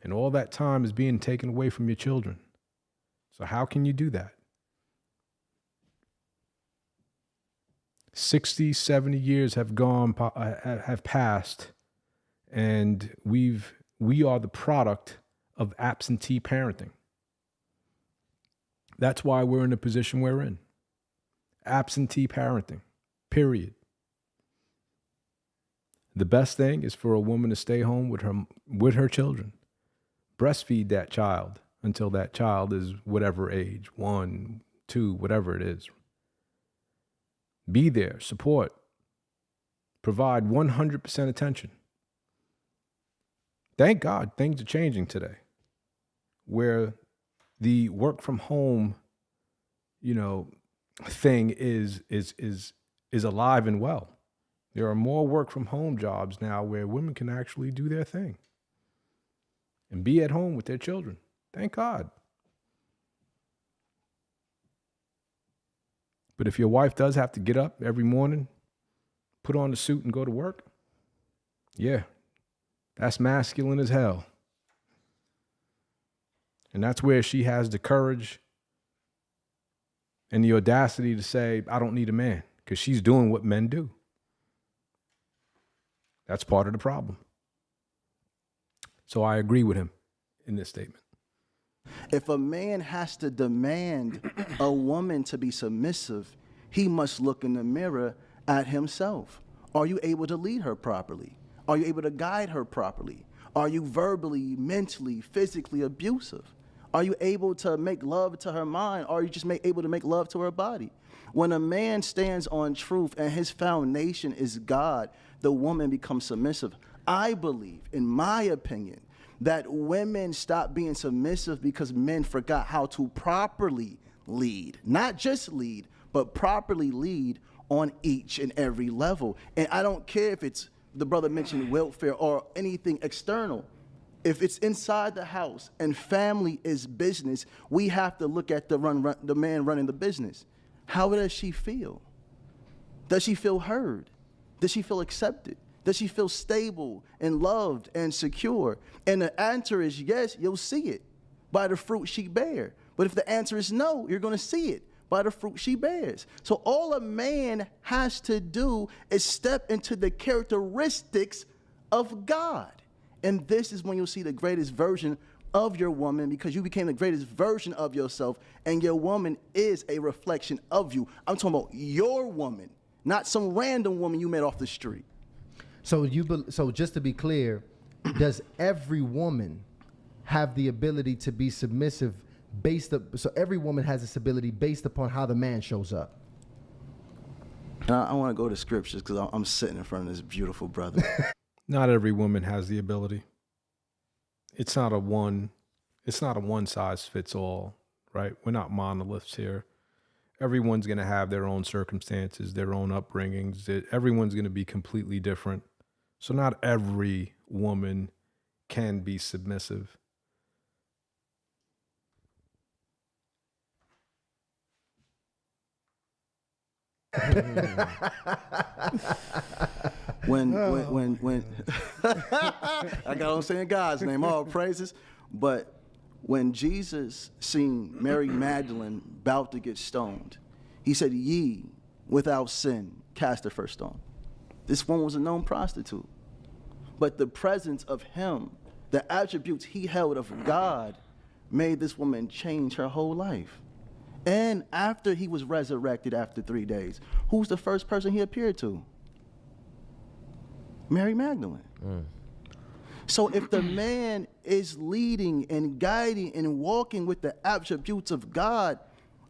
And all that time is being taken away from your children. So how can you do that? 60, 70 years have passed, and we are the product of absentee parenting. That's why we're in the position we're in. Absentee parenting, period. The best thing is for a woman to stay home with her children. Breastfeed that child until that child is whatever age, 1, 2, whatever it is. Be there, support, provide 100% attention. Thank God things are changing today, where the work from home, thing is alive and well. There are more work from home jobs now where women can actually do their thing and be at home with their children. Thank God. But if your wife does have to get up every morning, put on the suit and go to work, yeah, that's masculine as hell. And that's where she has the courage and the audacity to say, I don't need a man, because she's doing what men do. That's part of the problem. So I agree with him in this statement. If a man has to demand a woman to be submissive, he must look in the mirror at himself. Are you able to lead her properly? Are you able to guide her properly? Are you verbally, mentally, physically abusive? Are you able to make love to her mind? Or are you just able to make love to her body? When a man stands on truth and his foundation is God, the woman becomes submissive. I believe, in my opinion, that women stop being submissive because men forgot how to properly lead. Not just lead, but properly lead on each and every level. And I don't care if it's, the brother mentioned welfare or anything external. If it's inside the house and family is business, we have to look at the man running the business. How does she feel? Does she feel heard? Does she feel accepted? Does she feel stable and loved and secure? And the answer is yes, you'll see it by the fruit she bear. But if the answer is no, you're going to see it by the fruit she bears. So all a man has to do is step into the characteristics of God. And this is when you'll see the greatest version of your woman, because you became the greatest version of yourself, and your woman is a reflection of you. I'm talking about your woman, not some random woman you met off the street. So so just to be clear, does every woman have the ability to be submissive so every woman has this ability based upon how the man shows up? And I want to go to scriptures because I'm sitting in front of this beautiful brother. Not every woman has the ability. It's not a one size fits all, right? We're not monoliths here. Everyone's going to have their own circumstances, their own upbringings. Everyone's going to be completely different. So not every woman can be submissive. when I got on saying God's name, all praises, but when Jesus seen Mary Magdalene about to get stoned, he said, "Ye without sin cast the first stone." This woman was a known prostitute, but the presence of him, the attributes he held of God, made this woman change her whole life. And after he was resurrected after 3 days, who's the first person he appeared to? Mary Magdalene. So if the man is leading and guiding and walking with the attributes of God,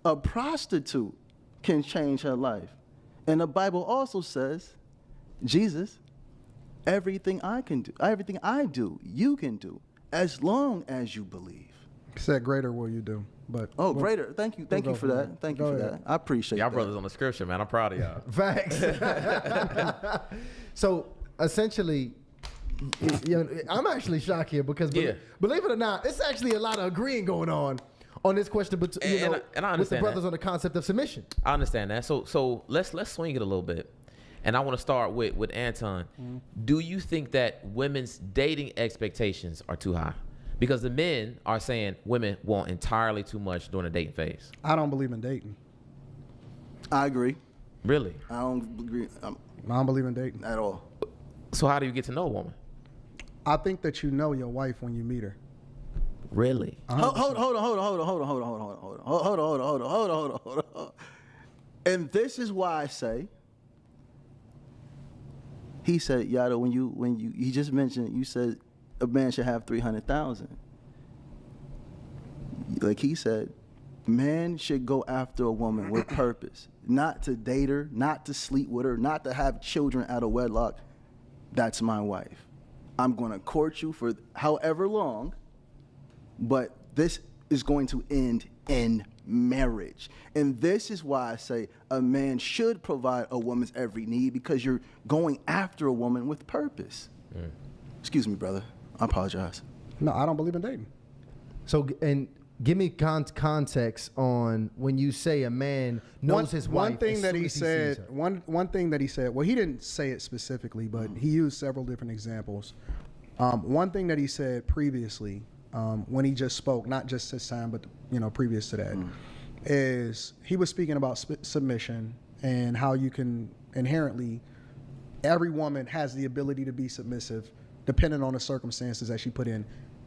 a prostitute can change her life. And the Bible also says, Jesus, everything I do, you can do, as long as you believe. He said, greater will you do. But greater. Thank you for that. Thank you for that. I appreciate Y'all that. brothers on the scripture, man. I'm proud of y'all. Facts. So essentially, I'm actually shocked here because believe it or not, it's actually a lot of agreeing going on this question, but and I with the understand brothers that. on the concept of submission. I understand that. So let's swing it a little bit. And I want to start with Anton. Do you think that women's dating expectations are too high? Because the men are saying women want entirely too much during the dating phase. I don't believe in dating. I agree. Really? I don't agree I don't believe in dating at all. So how do you get to know a woman? I think that you know your wife when you meet her. Really? Hold on. And this is why I say, he said, Yada, when you just mentioned, you said a man should have 300,000. Like he said, man should go after a woman with purpose, not to date her, not to sleep with her, not to have children out of wedlock. That's my wife. I'm going to court you for however long, but this is going to end in marriage. And this is why I say a man should provide a woman's every need, because you're going after a woman with purpose. Excuse me, brother. I apologize. No, I don't believe in dating. So, and give me context on when you say a man knows his wife. One thing that he said, one thing that he said, well, he didn't say it specifically, but he used several different examples. One thing that he said previously, when he just spoke, not just this time, but previous to that, is he was speaking about submission and how you can inherently, every woman has the ability to be submissive depending on the circumstances that she put in,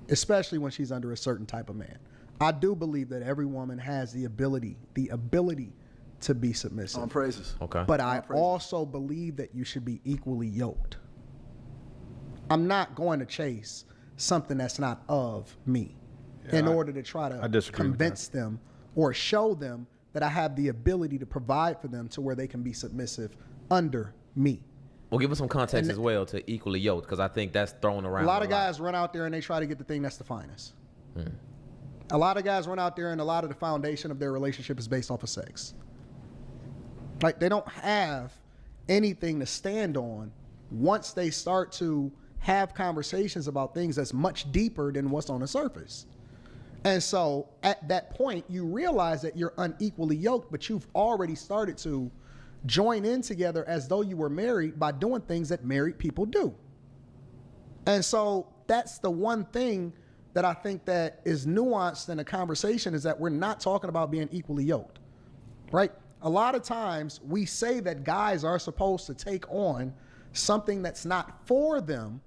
especially when she's under a certain type of man. I do believe that every woman has the ability to be submissive. On praises. Okay. But I also believe that you should be equally yoked. I'm not going to chase something that's not of me in order to try to convince them or show them that I have the ability to provide for them to where they can be submissive under me. Well, give us some context as well to equally yoked, because I think that's thrown around. A lot of guys run out there and they try to get the thing that's the finest. A lot of guys run out there and a lot of the foundation of their relationship is based off of sex. Like, they don't have anything to stand on once they start to have conversations about things that's much deeper than what's on the surface. And so at that point, you realize that you're unequally yoked, but you've already started to join in together as though you were married by doing things that married people do. And so that's the one thing that I think that is nuanced in the conversation, is that we're not talking about being equally yoked, right? A lot of times we say that guys are supposed to take on something that's not for them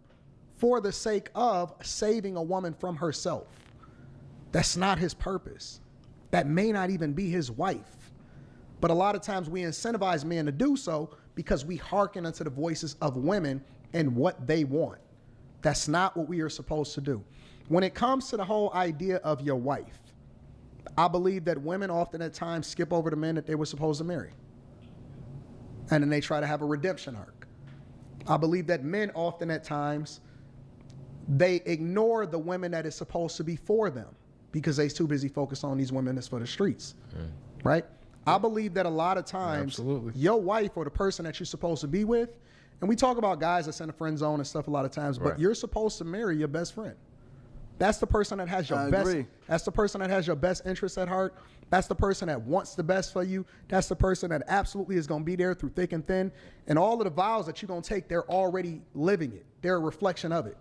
for the sake of saving a woman from herself. That's not his purpose. That may not even be his wife. But a lot of times we incentivize men to do so because we hearken unto the voices of women and what they want. That's not what we are supposed to do. When it comes to the whole idea of your wife, I believe that women often at times skip over the men that they were supposed to marry. and then they try to have a redemption arc. I believe that men often at times, they ignore the women that is supposed to be for them because they're too busy focused on these women that's for the streets, right? I believe that a lot of times your wife or the person that you're supposed to be with, and we talk about guys that's in the friend zone and stuff a lot of times, but you're supposed to marry your best friend. That's the person that has your best. That's the person that has your best interests at heart. That's the person that wants the best for you. That's the person that absolutely is going to be there through thick and thin. And all of the vows that you're going to take, they're already living it. They're a reflection of it.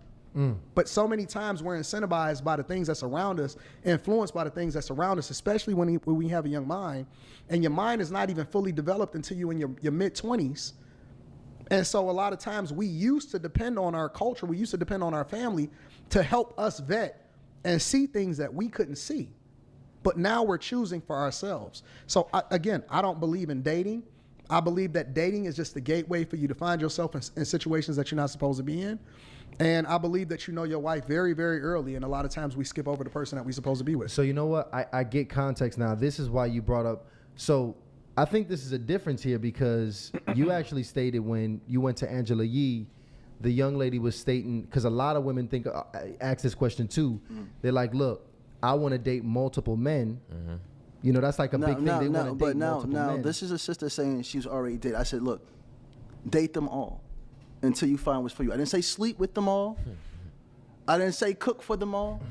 But so many times we're incentivized by the things that surround us, influenced by the things that surround us, especially when we have a young mind, and your mind is not even fully developed until you in your mid-20s. And so a lot of times we used to depend on our culture, we used to depend on our family to help us vet and see things that we couldn't see. But now we're choosing for ourselves. So again, I don't believe in dating. I believe that dating is just the gateway for you to find yourself in situations that you're not supposed to be in. And I believe that you know your wife very, very early, and a lot of times we skip over the person that we're supposed to be with. So you know what? I get context now. This is why you brought up. So I think this is a difference here because you actually stated when you went to Angela Yee, the young lady was stating, because a lot of women think, ask this question too. They're like, look, I want to date multiple men. You know, that's like a big thing. They want to date multiple men. This is a sister saying she's already dated. I said, look, date them all until you find what's for you. I didn't say sleep with them all. I didn't say cook for them all.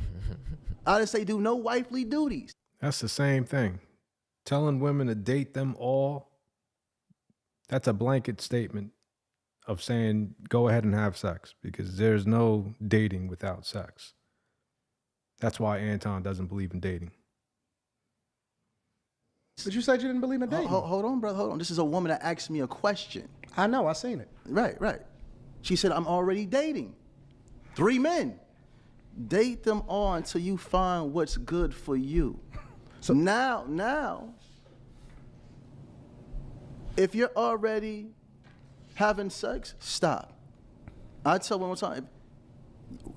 I didn't say do no wifely duties. That's the same thing. Telling women to date them all, that's a blanket statement of saying go ahead and have sex because there's no dating without sex. That's why Anton doesn't believe in dating. But you said you didn't believe in dating. Hold on, brother. Hold on. This is a woman that asked me a question. I know. I seen it. Right. She said, I'm already dating 3 men. Date them all until you find what's good for you. So now, if you're already having sex, stop. I tell women all the time,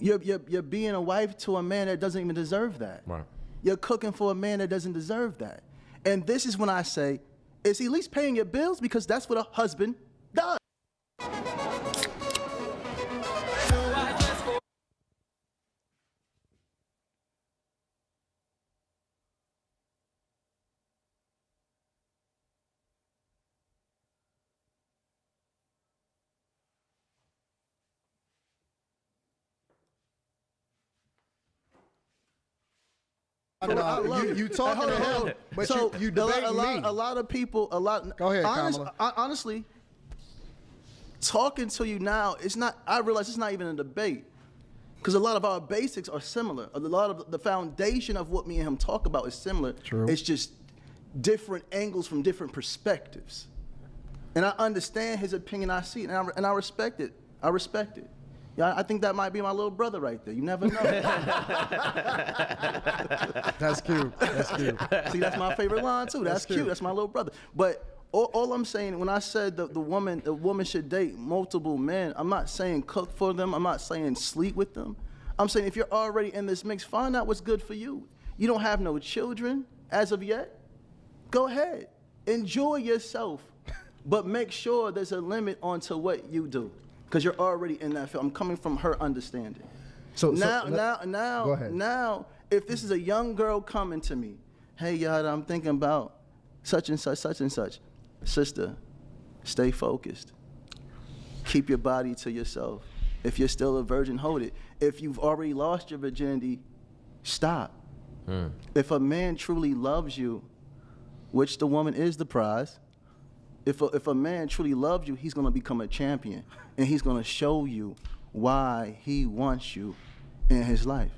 you're being a wife to a man that doesn't even deserve that. Right. You're cooking for a man that doesn't deserve that. And this is when I say, is he at least paying your bills? Because that's what a husband does. You talking to him, but so you debating me. A lot of people, Go ahead, Kamala. Honestly, talking to you now, it's not. I realize it's not even a debate, because a lot of our basics are similar. A lot of the foundation of what me and him talk about is similar. True. It's just different angles from different perspectives, and I understand his opinion. I see it, and I respect it. I respect it. Yeah, I think that might be my little brother right there. You never know. That's cute. That's cute. See, that's my favorite line too. That's cute. That's my little brother. But all I'm saying, when I said the woman should date multiple men, I'm not saying cook for them. I'm not saying sleep with them. I'm saying if you're already in this mix, find out what's good for you. You don't have no children as of yet. Go ahead, enjoy yourself, but make sure there's a limit onto what you do. Because you're already in that field. I'm coming from her understanding. So Now, if this is a young girl coming to me, hey, Yada, I'm thinking about such and such. Sister, stay focused. Keep your body to yourself. If you're still a virgin, hold it. If you've already lost your virginity, stop. If a man truly loves you, which the woman is the prize, if a man truly loves you, he's going to become a champion, and he's going to show you why he wants you in his life.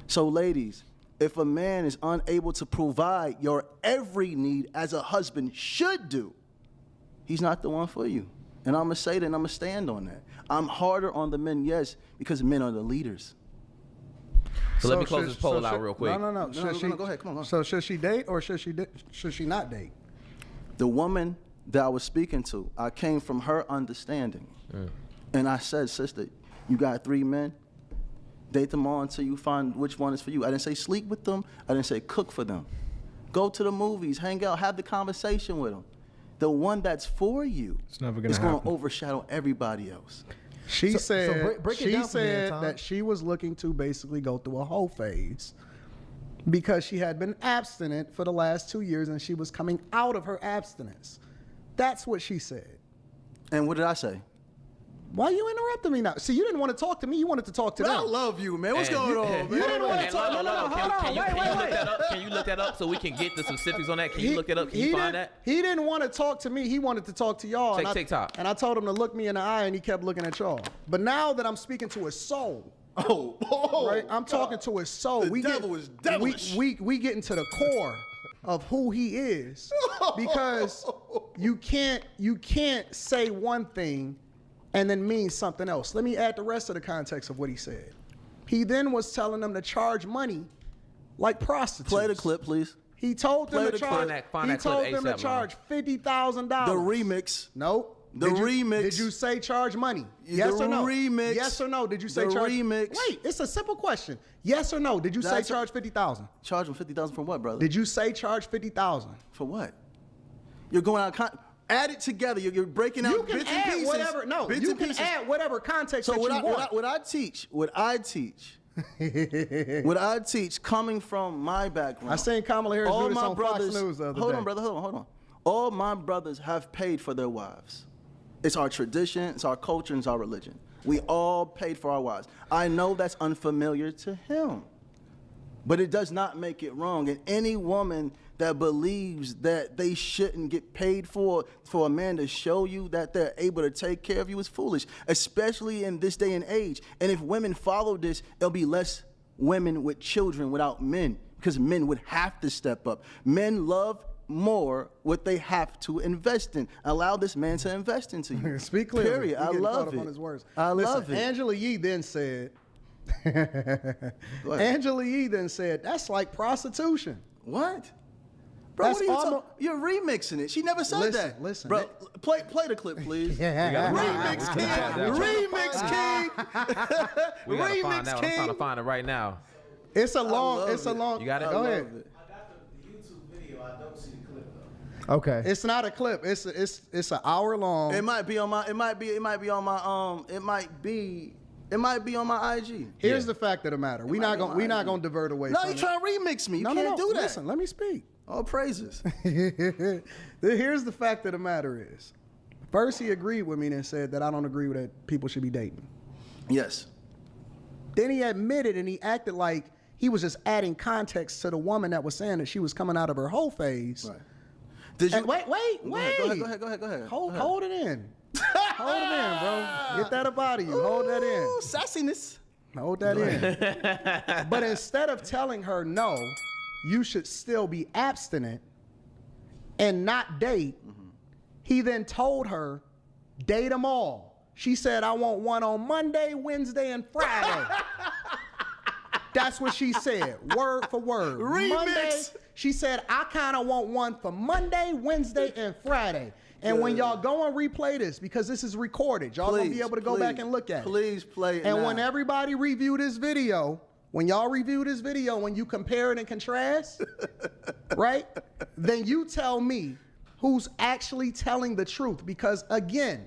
So ladies, if a man is unable to provide your every need as a husband should do, he's not the one for you. And I'm going to say that, and I'm going to stand on that. I'm harder on the men, yes, because men are the leaders. So let me close this poll out real quick. No. Go ahead, come on. So should she date or should she not date? The woman that I was speaking to, I came from her understanding. And I said, sister, you got 3 men, date them all until you find which one is for you. I didn't say sleep with them. I didn't say cook for them. Go to the movies, hang out, have the conversation with them. the one that's for you It's never gonna is going to happen. overshadow everybody else. She said, break it she down for me, said Tom. that she was looking to basically go through a whole phase because she had been abstinent for the last 2 years and she was coming out of her abstinence. That's what she said. And what did I say? Why you interrupting me now? See, you didn't want to talk to me. You wanted to talk to I them. love you, man. What's going on, man? You didn't want to And talk. hold on, Hold on, can you wait. look that up? Can you look that up so we can get the specifics on that? Can you look it up? Can you find that? He didn't want to talk to me. He wanted to talk to y'all. Check and TikTok. And I told him to look me in the eye, and he kept looking at y'all. But now that I'm speaking to his soul, right? I'm talking to his soul. The devil is devilish. We get into the core of who he is, because you can't say one thing and then mean something else. Let me add the rest of the context of what he said. He then was telling them to charge money like prostitutes. Play the clip, please. He told them Play to the charge. clip. Find He that clip told them to ASAP, charge $50,000. The remix. Nope. The remix. Did you say charge money? The Yes or no? remix. Yes or no? Did you say The charge? remix. Wait, it's a simple question. Yes or no? Did you say That's- charge 50,000? Charge him 50,000 for what, brother? Did you say charge 50,000? For what? You're going out. Add it together. You're breaking out You can bits and add pieces. whatever. No, bits you and can pieces. add whatever context So that what you I, want. what I teach, what I teach, coming from my background. I seen Kamala Harris do all this my on brothers. Fox News the other hold day. on, brother. Hold on. All my brothers have paid for their wives. It's our tradition. It's our culture. And it's our religion. We all paid for our wives. I know that's unfamiliar to him, but it does not make it wrong. And any woman that believes that they shouldn't get paid for a man to show you that they're able to take care of you is foolish, especially in this day and age. And if women follow this, there'll be less women with children without men, because men would have to step up. Men love more what they have to invest in. Allow this man to invest into you. Speak clearly. Period. I He getting caught love up it. on his words. I Listen, love it. Angela Yee then said, that's like prostitution. What? Bro, That's what are you almo- talking? You're remixing it. She never said Listen, that. listen. Bro, play the clip, please. Remix King. Remix King. We gotta find Remix that one. I'm trying to King. find it right now. It's a long. love It's a it. long. You got it? Go I ahead. love it. Okay. It's not a clip. It's an hour long. It might be on my. It might be on my IG. Here's the fact of the matter. We're not gonna divert away. No, from you it. trying to remix me? You No, can't do that. Listen, let me speak. All praises. Here's the fact of the matter is, first he agreed with me and said that I don't agree with that people should be dating. Yes. Then he admitted and he acted like he was just adding context to the woman that was saying that she was coming out of her whole phase. Right. Did you? And wait. Go ahead. Hold it in. Hold it in, bro. Get that up out of you. Hold that in. Ooh, sassiness. Hold that in. But instead of telling her no, you should still be abstinent and not date, he then told her, date them all. She said, I want one on Monday, Wednesday, and Friday. That's what she said, word for word. Remix. Monday, she said, I kind of want one for Monday, Wednesday, and Friday. And when y'all go and replay this, because this is recorded, y'all gonna be able to go back and look at it. Please play it And now. when everybody review this video, when y'all review this video, when you compare it and contrast, right? Then you tell me who's actually telling the truth. Because again,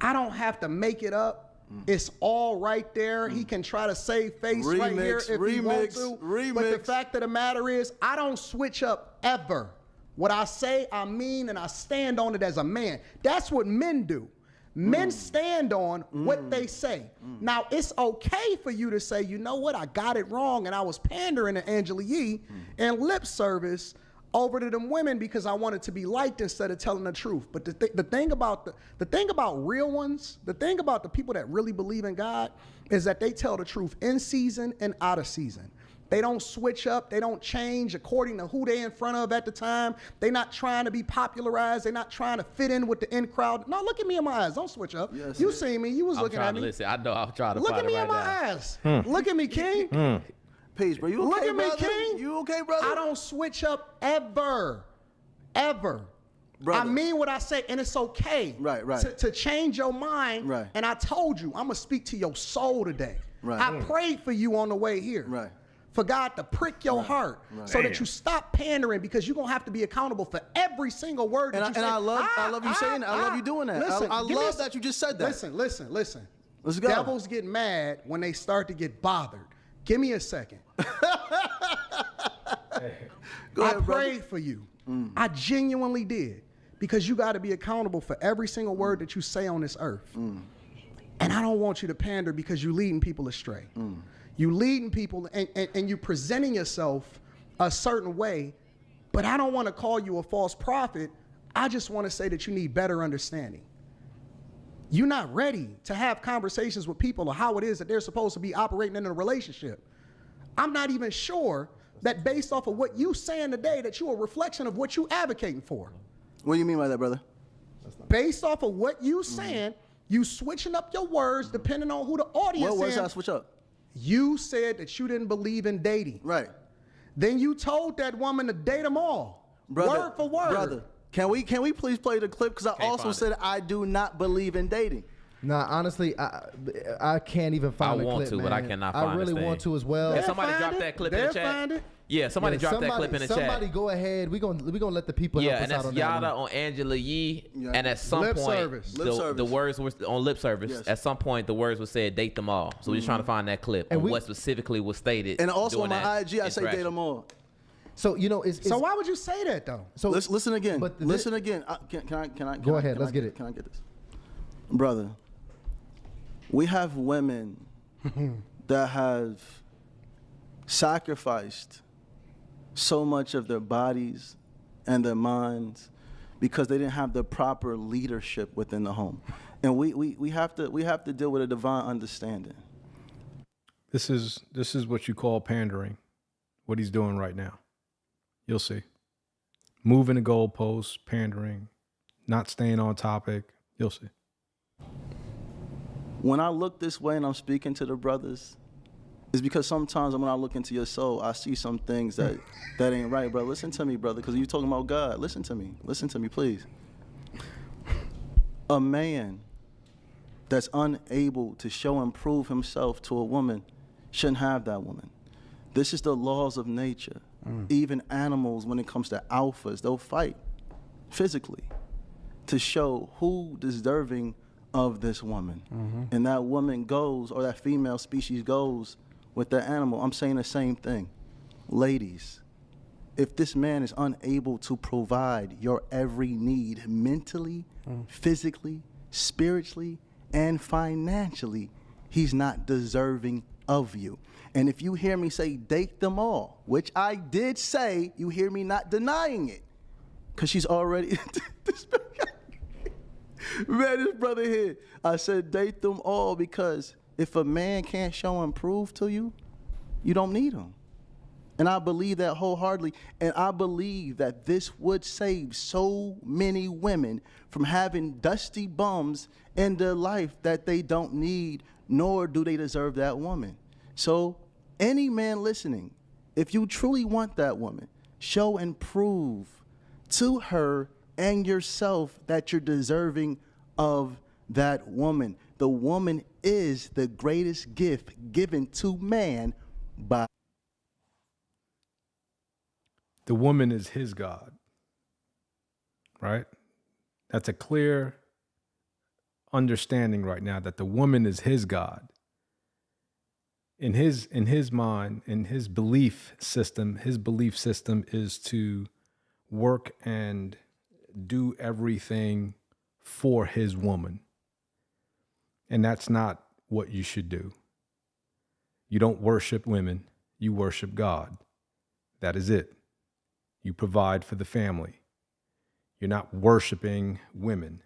I don't have to make it up. It's all right there. He can try to save face right here if he wants to. But the fact of the matter is, I don't switch up ever. What I say, I mean, and I stand on it as a man. That's what men do. Men stand on what they say. Now, it's okay for you to say, you know what, I got it wrong, and I was pandering to Angela Yee and lip service over to them women because I wanted to be liked instead of telling the truth. But the thing about real ones, the thing about the people that really believe in God is that they tell the truth in season and out of season. They don't switch up. They don't change according to who they in front of at the time. They're not trying to be popularized. They're not trying to fit in with the in crowd. No, look at me in my eyes. Don't switch up. Yes, You sir. seen me. You was I'm looking trying at to me. listen. I know. I'm trying to Look find at me it in right my now. eyes. Look at me, King. Peace, bro. You okay, Look at me, brother? King. You okay, brother? I don't switch up ever. Brother. I mean what I say, and it's okay. Right. To change your mind. Right. And I told you, I'm going to speak to your soul today. Right. I prayed for you on the way here. Right. for God to prick your heart so that you stop pandering, because you're going to have to be accountable for every single word that you say. I love you saying that. I love you doing that. Listen, I love that you just said that. Listen. Let's go. Devils get mad when they start to get bothered. Give me a second. Go ahead, I prayed for you. I genuinely did, because you got to be accountable for every single word that you say on this earth. And I don't want you to pander because you're leading people astray. You leading people and you presenting yourself a certain way, but I don't want to call you a false prophet. I just want to say that you need better understanding. You're not ready to have conversations with people of how it is that they're supposed to be operating in a relationship. I'm not even sure that based off of what you saying today that you're a reflection of what you advocating for. What do you mean by that, brother? Based off of what you saying, you switching up your words depending on who the audience is. What words did I switch up? You said that you didn't believe in dating. Right. Then you told that woman to date them all. Brother, word for word. Brother, can we please play the clip? Because I also said I do not believe in dating. Nah, honestly, I can't even find the clip, I want to, but I cannot find it. I really want to as well. Can somebody drop that clip in the chat? Find it. Yeah, somebody drop that clip in the chat. Somebody go ahead. We gonna let the people help us and out that's on Yada that one. on Angela Yee. And at some Lip point, service. the words were on lip service. Yes. At some point, the words were said, "Date them all." So we're just trying to find that clip And on what specifically was stated. And also on during my that IG, I say date interaction. them all. So you know, So why would you say that though? so Listen again. But Listen again. Can I? Go ahead. Can Let's I get it. Can I get this, brother? We have women that have sacrificed so much of their bodies and their minds because they didn't have the proper leadership within the home, and we have to deal with a divine understanding. This is what you call pandering. What he's doing right now. You'll see. Moving the goalposts, pandering, not staying on topic. You'll see. When I look this way and I'm speaking to the brothers, it's because sometimes when I look into your soul, I see some things that ain't right, bro. Listen to me, brother, because you're talking about God. Listen to me, please. A man that's unable to show and prove himself to a woman shouldn't have that woman. This is the laws of nature. Even animals, when it comes to alphas, they'll fight physically to show who deserving of this woman. And that woman goes, or that female species goes with the animal. I'm saying the same thing. Ladies, if this man is unable to provide your every need mentally, physically, spiritually, and financially, he's not deserving of you. And if you hear me say date them all, which I did say, you hear me not denying it, because she's already man, this brother here, I said date them all because if a man can't show and prove to you, you don't need him. And I believe that wholeheartedly. And I believe that this would save so many women from having dusty bums in their life that they don't need, nor do they deserve that woman. So any man listening, if you truly want that woman, show and prove to her and yourself that you're deserving of that woman. The woman is the greatest gift given to man by. The woman is his God, right? That's a clear understanding right now that the woman is his God. In his mind, in his belief system is to work and do everything for his woman. And that's not what you should do. You don't worship women, you worship God. That is it. You provide for the family. You're not worshiping women.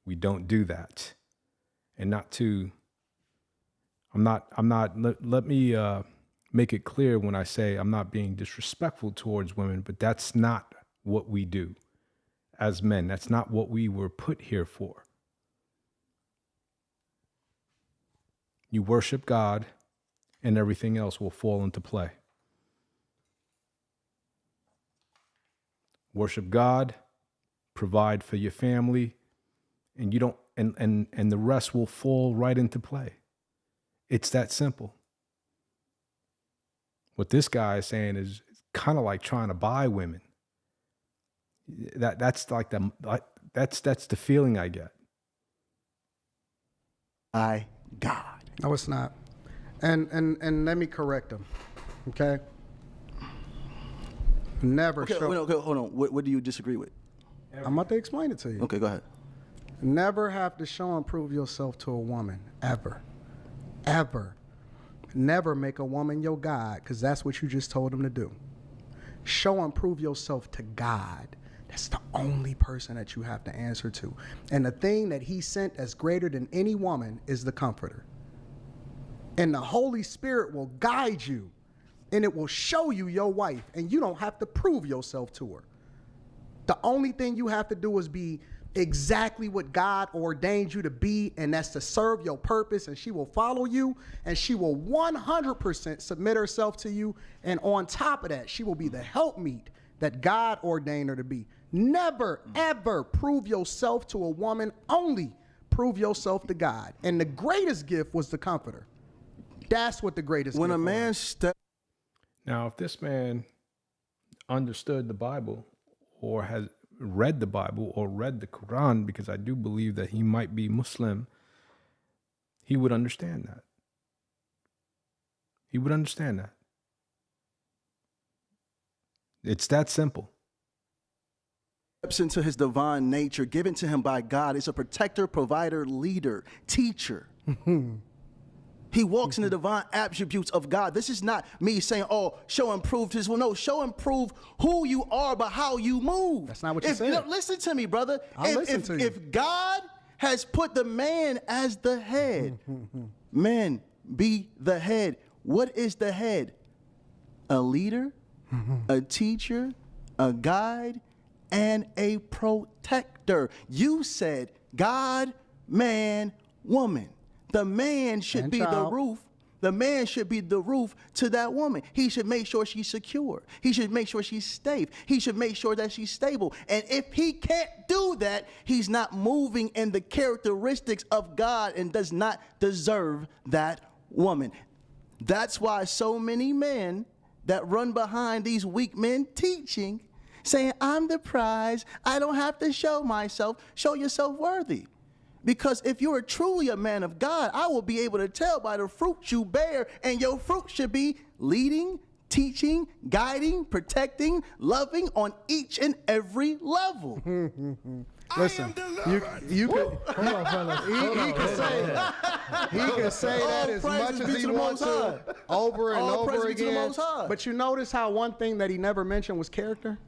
We don't do that. And not to, let me make it clear when I say I'm not being disrespectful towards women, but that's not what we do as men. That's not what we were put here for. You worship God and everything else will fall into play. Worship God, provide for your family, and you don't and the rest will fall right into play. It's that simple. What this guy is saying is kind of like trying to buy women. That's like that's the feeling I get. By God. No, it's not. And let me correct him. Okay. Never Okay, show. okay, hold on. What do you disagree with? I'm about to explain it to you. Okay, go ahead. Never have to show and prove yourself to a woman, ever. Ever. Never make a woman your God, because that's what you just told him to do. Show and prove yourself to God. That's the only person that you have to answer to. And the thing that he sent as greater than any woman is the Comforter. And the Holy Spirit will guide you, and it will show you your wife, and you don't have to prove yourself to her. The only thing you have to do is be exactly what God ordained you to be, and that's to serve your purpose, and she will follow you, and she will 100% submit herself to you, and on top of that, she will be the helpmeet that God ordained her to be. Never, ever prove yourself to a woman, only prove yourself to God. And the greatest gift was the Comforter. That's what the greatest When gift a man was. Now, if this man understood the Bible or has read the Bible or read the Quran, because I do believe that he might be Muslim, he would understand that. He would understand that. It's that simple. Steps into his divine nature given to him by God. Is a protector, provider, leader, teacher. He walks in the divine attributes of God. This is not me saying, oh, show and prove this. Well, no, show and prove who you are by how you move. That's not what you said. Listen to me, brother. Listen to you. If God has put the man as the head, man, be the head. What is the head? A leader, a teacher, a guide, and a protector. You said God, man, woman. The man should be the roof. The man should be the roof to that woman. He should make sure she's secure. He should make sure she's safe. He should make sure that she's stable. And if he can't do that, he's not moving in the characteristics of God and does not deserve that woman. That's why so many men that run behind these weak men teaching, saying, I'm the prize. I don't have to show myself. Show yourself worthy. Because if you are truly a man of God, I will be able to tell by the fruit you bear, and your fruit should be leading, teaching, guiding, protecting, loving on each and every level. Listen, you could, hold on, fellas. He can say that as much as he wants to, over and over again. But you notice how one thing that he never mentioned was character?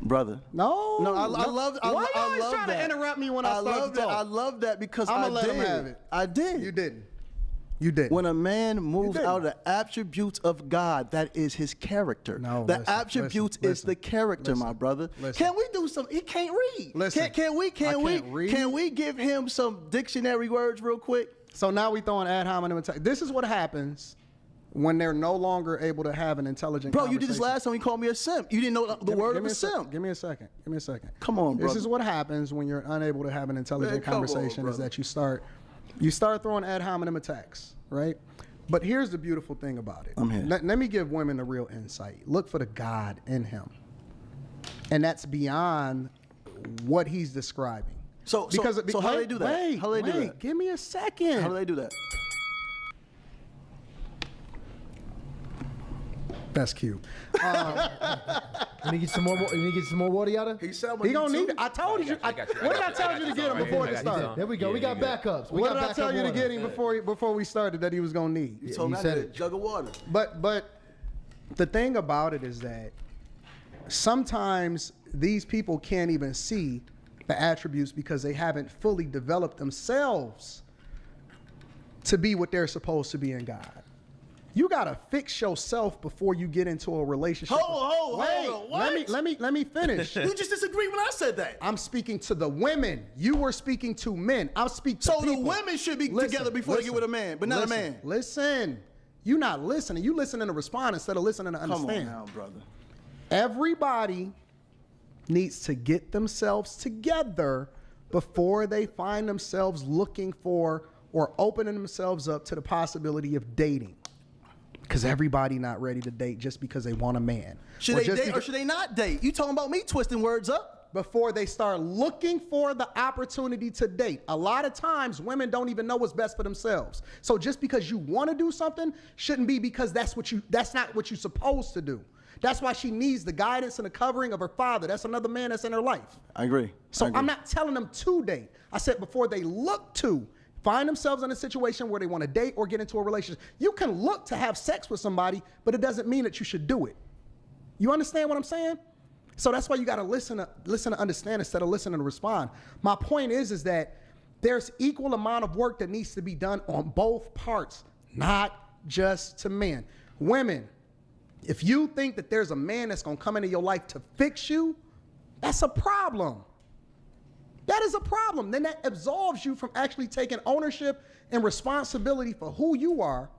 Brother. No, I love that. Why are you always trying to interrupt me when I start to talk? I love that because I'm gonna let him have it. I did. You didn't. You didn't. When a man moves out of the attributes of God, that is his character. No, the attributes is the character, my brother. Can we do some? He can't read. Listen, Can we give him some dictionary words real quick? So now we throwing ad hominem attack. This is what happens when they're no longer able to have an intelligent conversation. You did this last time. You called me a simp. You didn't know the word of a simp. Give me a second. Give me a second. Come on, bro. This is what happens when you're unable to have an intelligent conversation, is that you start throwing ad hominem attacks, right? But here's the beautiful thing about it. I'm here. Let me give women a real insight. Look for the God in him. And that's beyond what he's describing. So how do they do that? How do they do that? Give me a second. How do they do that? That's cute. You need to get some more. You need to get some more water out of. He gonna need it. I told you. What did I tell you to get him before it started? There we go. We got backups. What did I tell you to get him before we started that he was gonna need? You told me I had a jug of water. But the thing about it is that sometimes these people can't even see the attributes because they haven't fully developed themselves to be what they're supposed to be in God. You gotta fix yourself before you get into a relationship. Hold on. What? Let me finish. You just disagreed when I said that. I'm speaking to the women. You were speaking to men. I'll speak to people. So the women should be together before they get with a man, but not a man. Listen. You're not listening. You listening to respond instead of listening to understand. Come on now, brother. Everybody needs to get themselves together before they find themselves looking for or opening themselves up to the possibility of dating. Because everybody not ready to date just because they want a man. Should they date or should they not date? You talking about me twisting words up? Before they start looking for the opportunity to date. A lot of times women don't even know what's best for themselves. So just because you want to do something shouldn't be because that's not what you're supposed to do. That's why she needs the guidance and the covering of her father. That's another man that's in her life. I agree. So I'm not telling them to date. I said before they look to find themselves in a situation where they want to date or get into a relationship. You can look to have sex with somebody, but it doesn't mean that you should do it. You understand what I'm saying? So that's why you got to listen to understand instead of listening to respond. My point is that there's equal amount of work that needs to be done on both parts, not just to men. Women, if you think that there's a man that's going to come into your life to fix you, that's a problem. That is a problem. Then that absolves you from actually taking ownership and responsibility for who you are,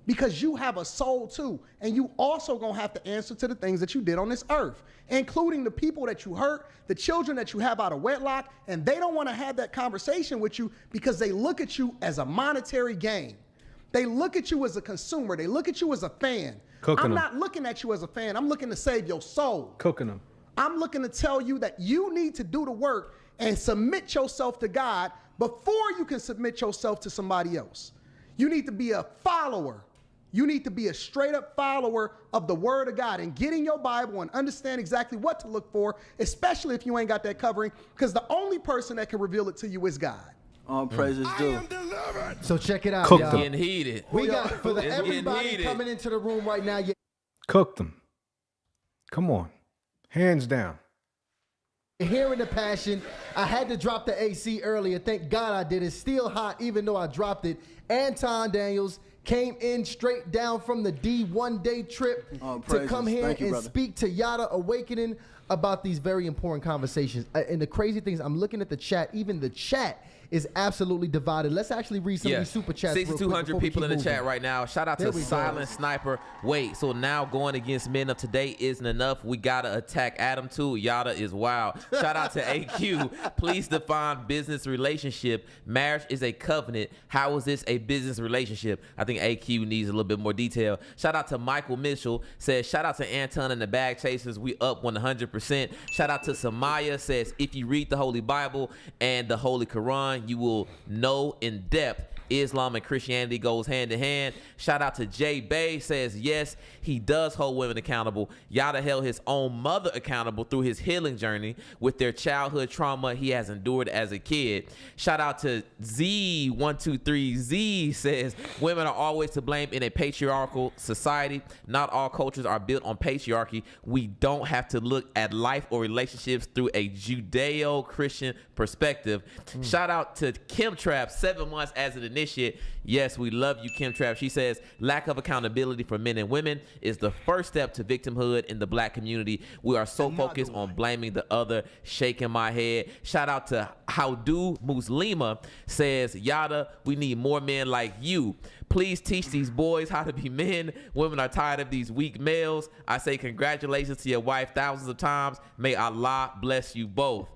because you have a soul too. And you also gonna have to answer to the things that you did on this earth, including the people that you hurt, the children that you have out of wedlock, and they don't wanna have that conversation with you because they look at you as a monetary gain. They look at you as a consumer. They look at you as a fan. I'm not looking at you as a fan. I'm looking to save your soul. Cooking them. I'm looking to tell you that you need to do the work and submit yourself to God before you can submit yourself to somebody else. You need to be a follower. You need to be a straight up follower of the word of God and get in your Bible and understand exactly what to look for, especially if you ain't got that covering, because the only person that can reveal it to you is God. All praises due. So check it out, Cook y'all. them. Getting heated. We got for It's getting everybody heated. coming into the room right now. Cook them. Come on. Hands down. You're hearing the passion. I had to drop the AC earlier. Thank God I did. It's still hot even though I dropped it. Anton Daniels came in straight down from the D one-day trip to come here and speak to Yada Awakening about these very important conversations. And the crazy thing is, I'm looking at the chat. Even the chat is absolutely divided. Let's actually read some of these super chats. 6,200 people in the chat right now. Shout out to Silent Sniper. Wait, so now going against men of today isn't enough. We gotta attack Adam too. Yada is wild. Shout out to AQ. Please define business relationship. Marriage is a covenant. How is this a business relationship? I think AQ needs a little bit more detail. Shout out to Michael Mitchell. Says shout out to Anton and the Bag Chasers. We up 100%. Shout out to Samaya. Says if you read the Holy Bible and the Holy Quran, you will know in depth Islam and Christianity goes hand in hand. Shout out to Jay Bay. Says yes, he does hold women accountable. Yada held his own mother accountable through his healing journey with their childhood trauma he has endured as a kid. Shout out to Z123Z. Says women are always to blame in a patriarchal society. Not all cultures are built on patriarchy. We don't have to look at life or relationships through a Judeo-Christian perspective. Shout out to Kim Trap, 7 months as an initiate. Yes, we love you, Kim Trap. She says lack of accountability for men and women is the first step to victimhood in the black community. We are so focused on blaming the other. Shaking my head. Shout out to Howdu Muslima. Says Yada, we need more men like you. Please teach these boys how to be men. Women are tired of these weak males. I say congratulations to your wife thousands of times. May Allah bless you both.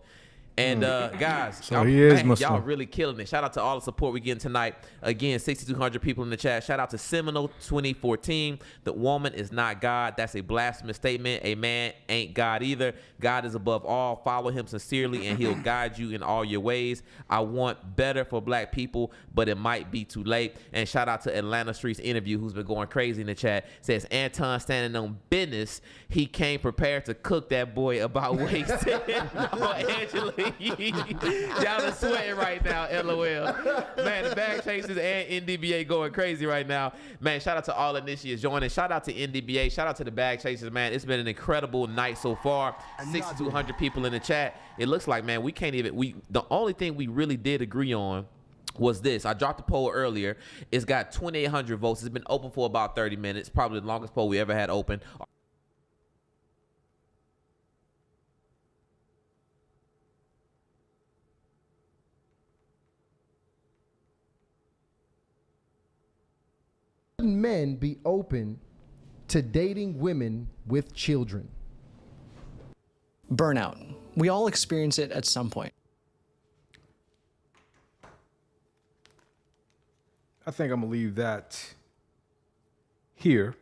And guys, So he is Muslim. y'all really killing it. Shout out to all the support we're getting tonight. Again, 6,200 people in the chat. Shout out to Seminole 2014. The woman is not God. That's a blasphemous statement. A man ain't God either. God is above all. Follow him sincerely and he'll guide you in all your ways. I want better for black people, but it might be too late. And shout out to Atlanta Streets Interview, who's been going crazy in the chat. Says Anton standing on business. He came prepared to cook that boy about wasting. Angela. Y'all are sweating right now, LOL. Man, the Bag Chasers and NDBA going crazy right now. Man, shout out to all initiates joining. Shout out to NDBA. Shout out to the Bag Chasers, man. It's been an incredible night so far. 6,200 people in the chat. It looks like, man, we can't even, the only thing we really did agree on was this. I dropped the poll earlier. It's got 2,800 votes. It's been open for about 30 minutes. Probably the longest poll we ever had open. Men be open to dating women with children? Burnout. We all experience it at some point. I think I'm gonna leave that here.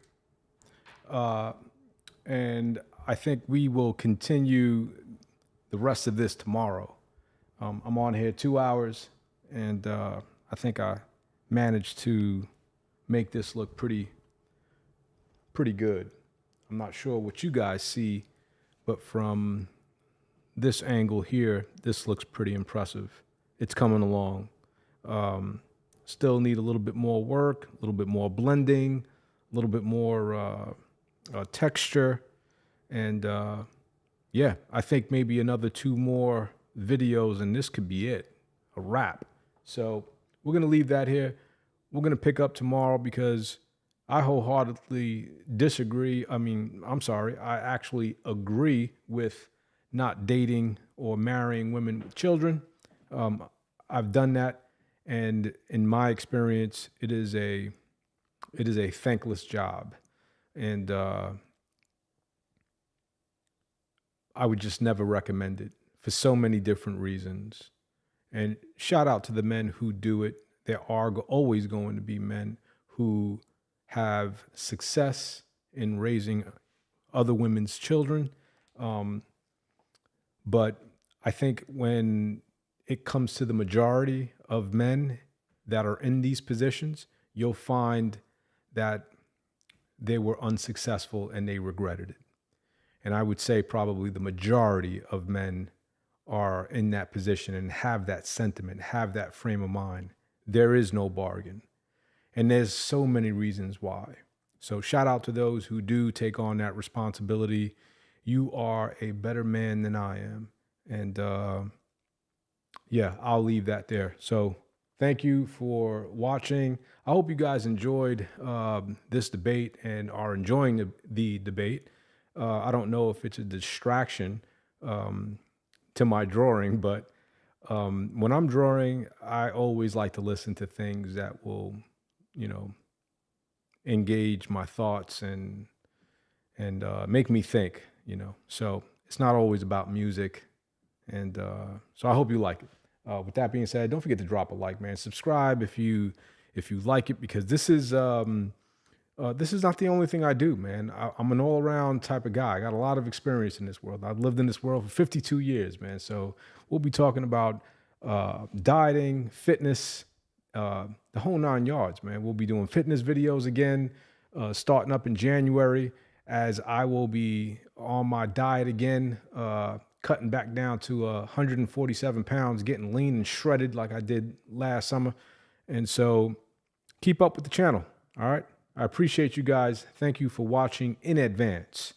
And I think we will continue the rest of this tomorrow. I'm on here 2 hours, and I think I managed to make this look pretty good. I'm not sure what you guys see, but from this angle here, this looks pretty impressive. It's coming along. Still need a little bit more work, a little bit more blending, a little bit more texture. And yeah, I think maybe another 2 more videos and this could be it, a wrap. So we're going to leave that here. We're going to pick up tomorrow because I wholeheartedly disagree. I actually agree with not dating or marrying women with children. I've done that, and in my experience, it is a thankless job, and I would just never recommend it for so many different reasons. And shout out to the men who do it. There are always going to be men who have success in raising other women's children. But I think when it comes to the majority of men that are in these positions, you'll find that they were unsuccessful and they regretted it. And I would say probably the majority of men are in that position and have that sentiment, have that frame of mind. There is no bargain. And there's so many reasons why. So shout out to those who do take on that responsibility. You are a better man than I am. And yeah, I'll leave that there. So thank you for watching. I hope you guys enjoyed this debate and are enjoying the debate. I don't know if it's a distraction to my drawing, but when I'm drawing, I always like to listen to things that will, engage my thoughts and make me think, So it's not always about music. And so I hope you like it. With that being said, don't forget to drop a like, man. Subscribe if you like it, because this is not the only thing I do, man. I'm an all-around type of guy. I got a lot of experience in this world. I've lived in this world for 52 years, man. So we'll be talking about dieting, fitness, the whole 9 yards, man. We'll be doing fitness videos again, starting up in January, as I will be on my diet again, cutting back down to 147 pounds, getting lean and shredded like I did last summer. And so keep up with the channel, all right? I appreciate you guys. Thank you for watching in advance.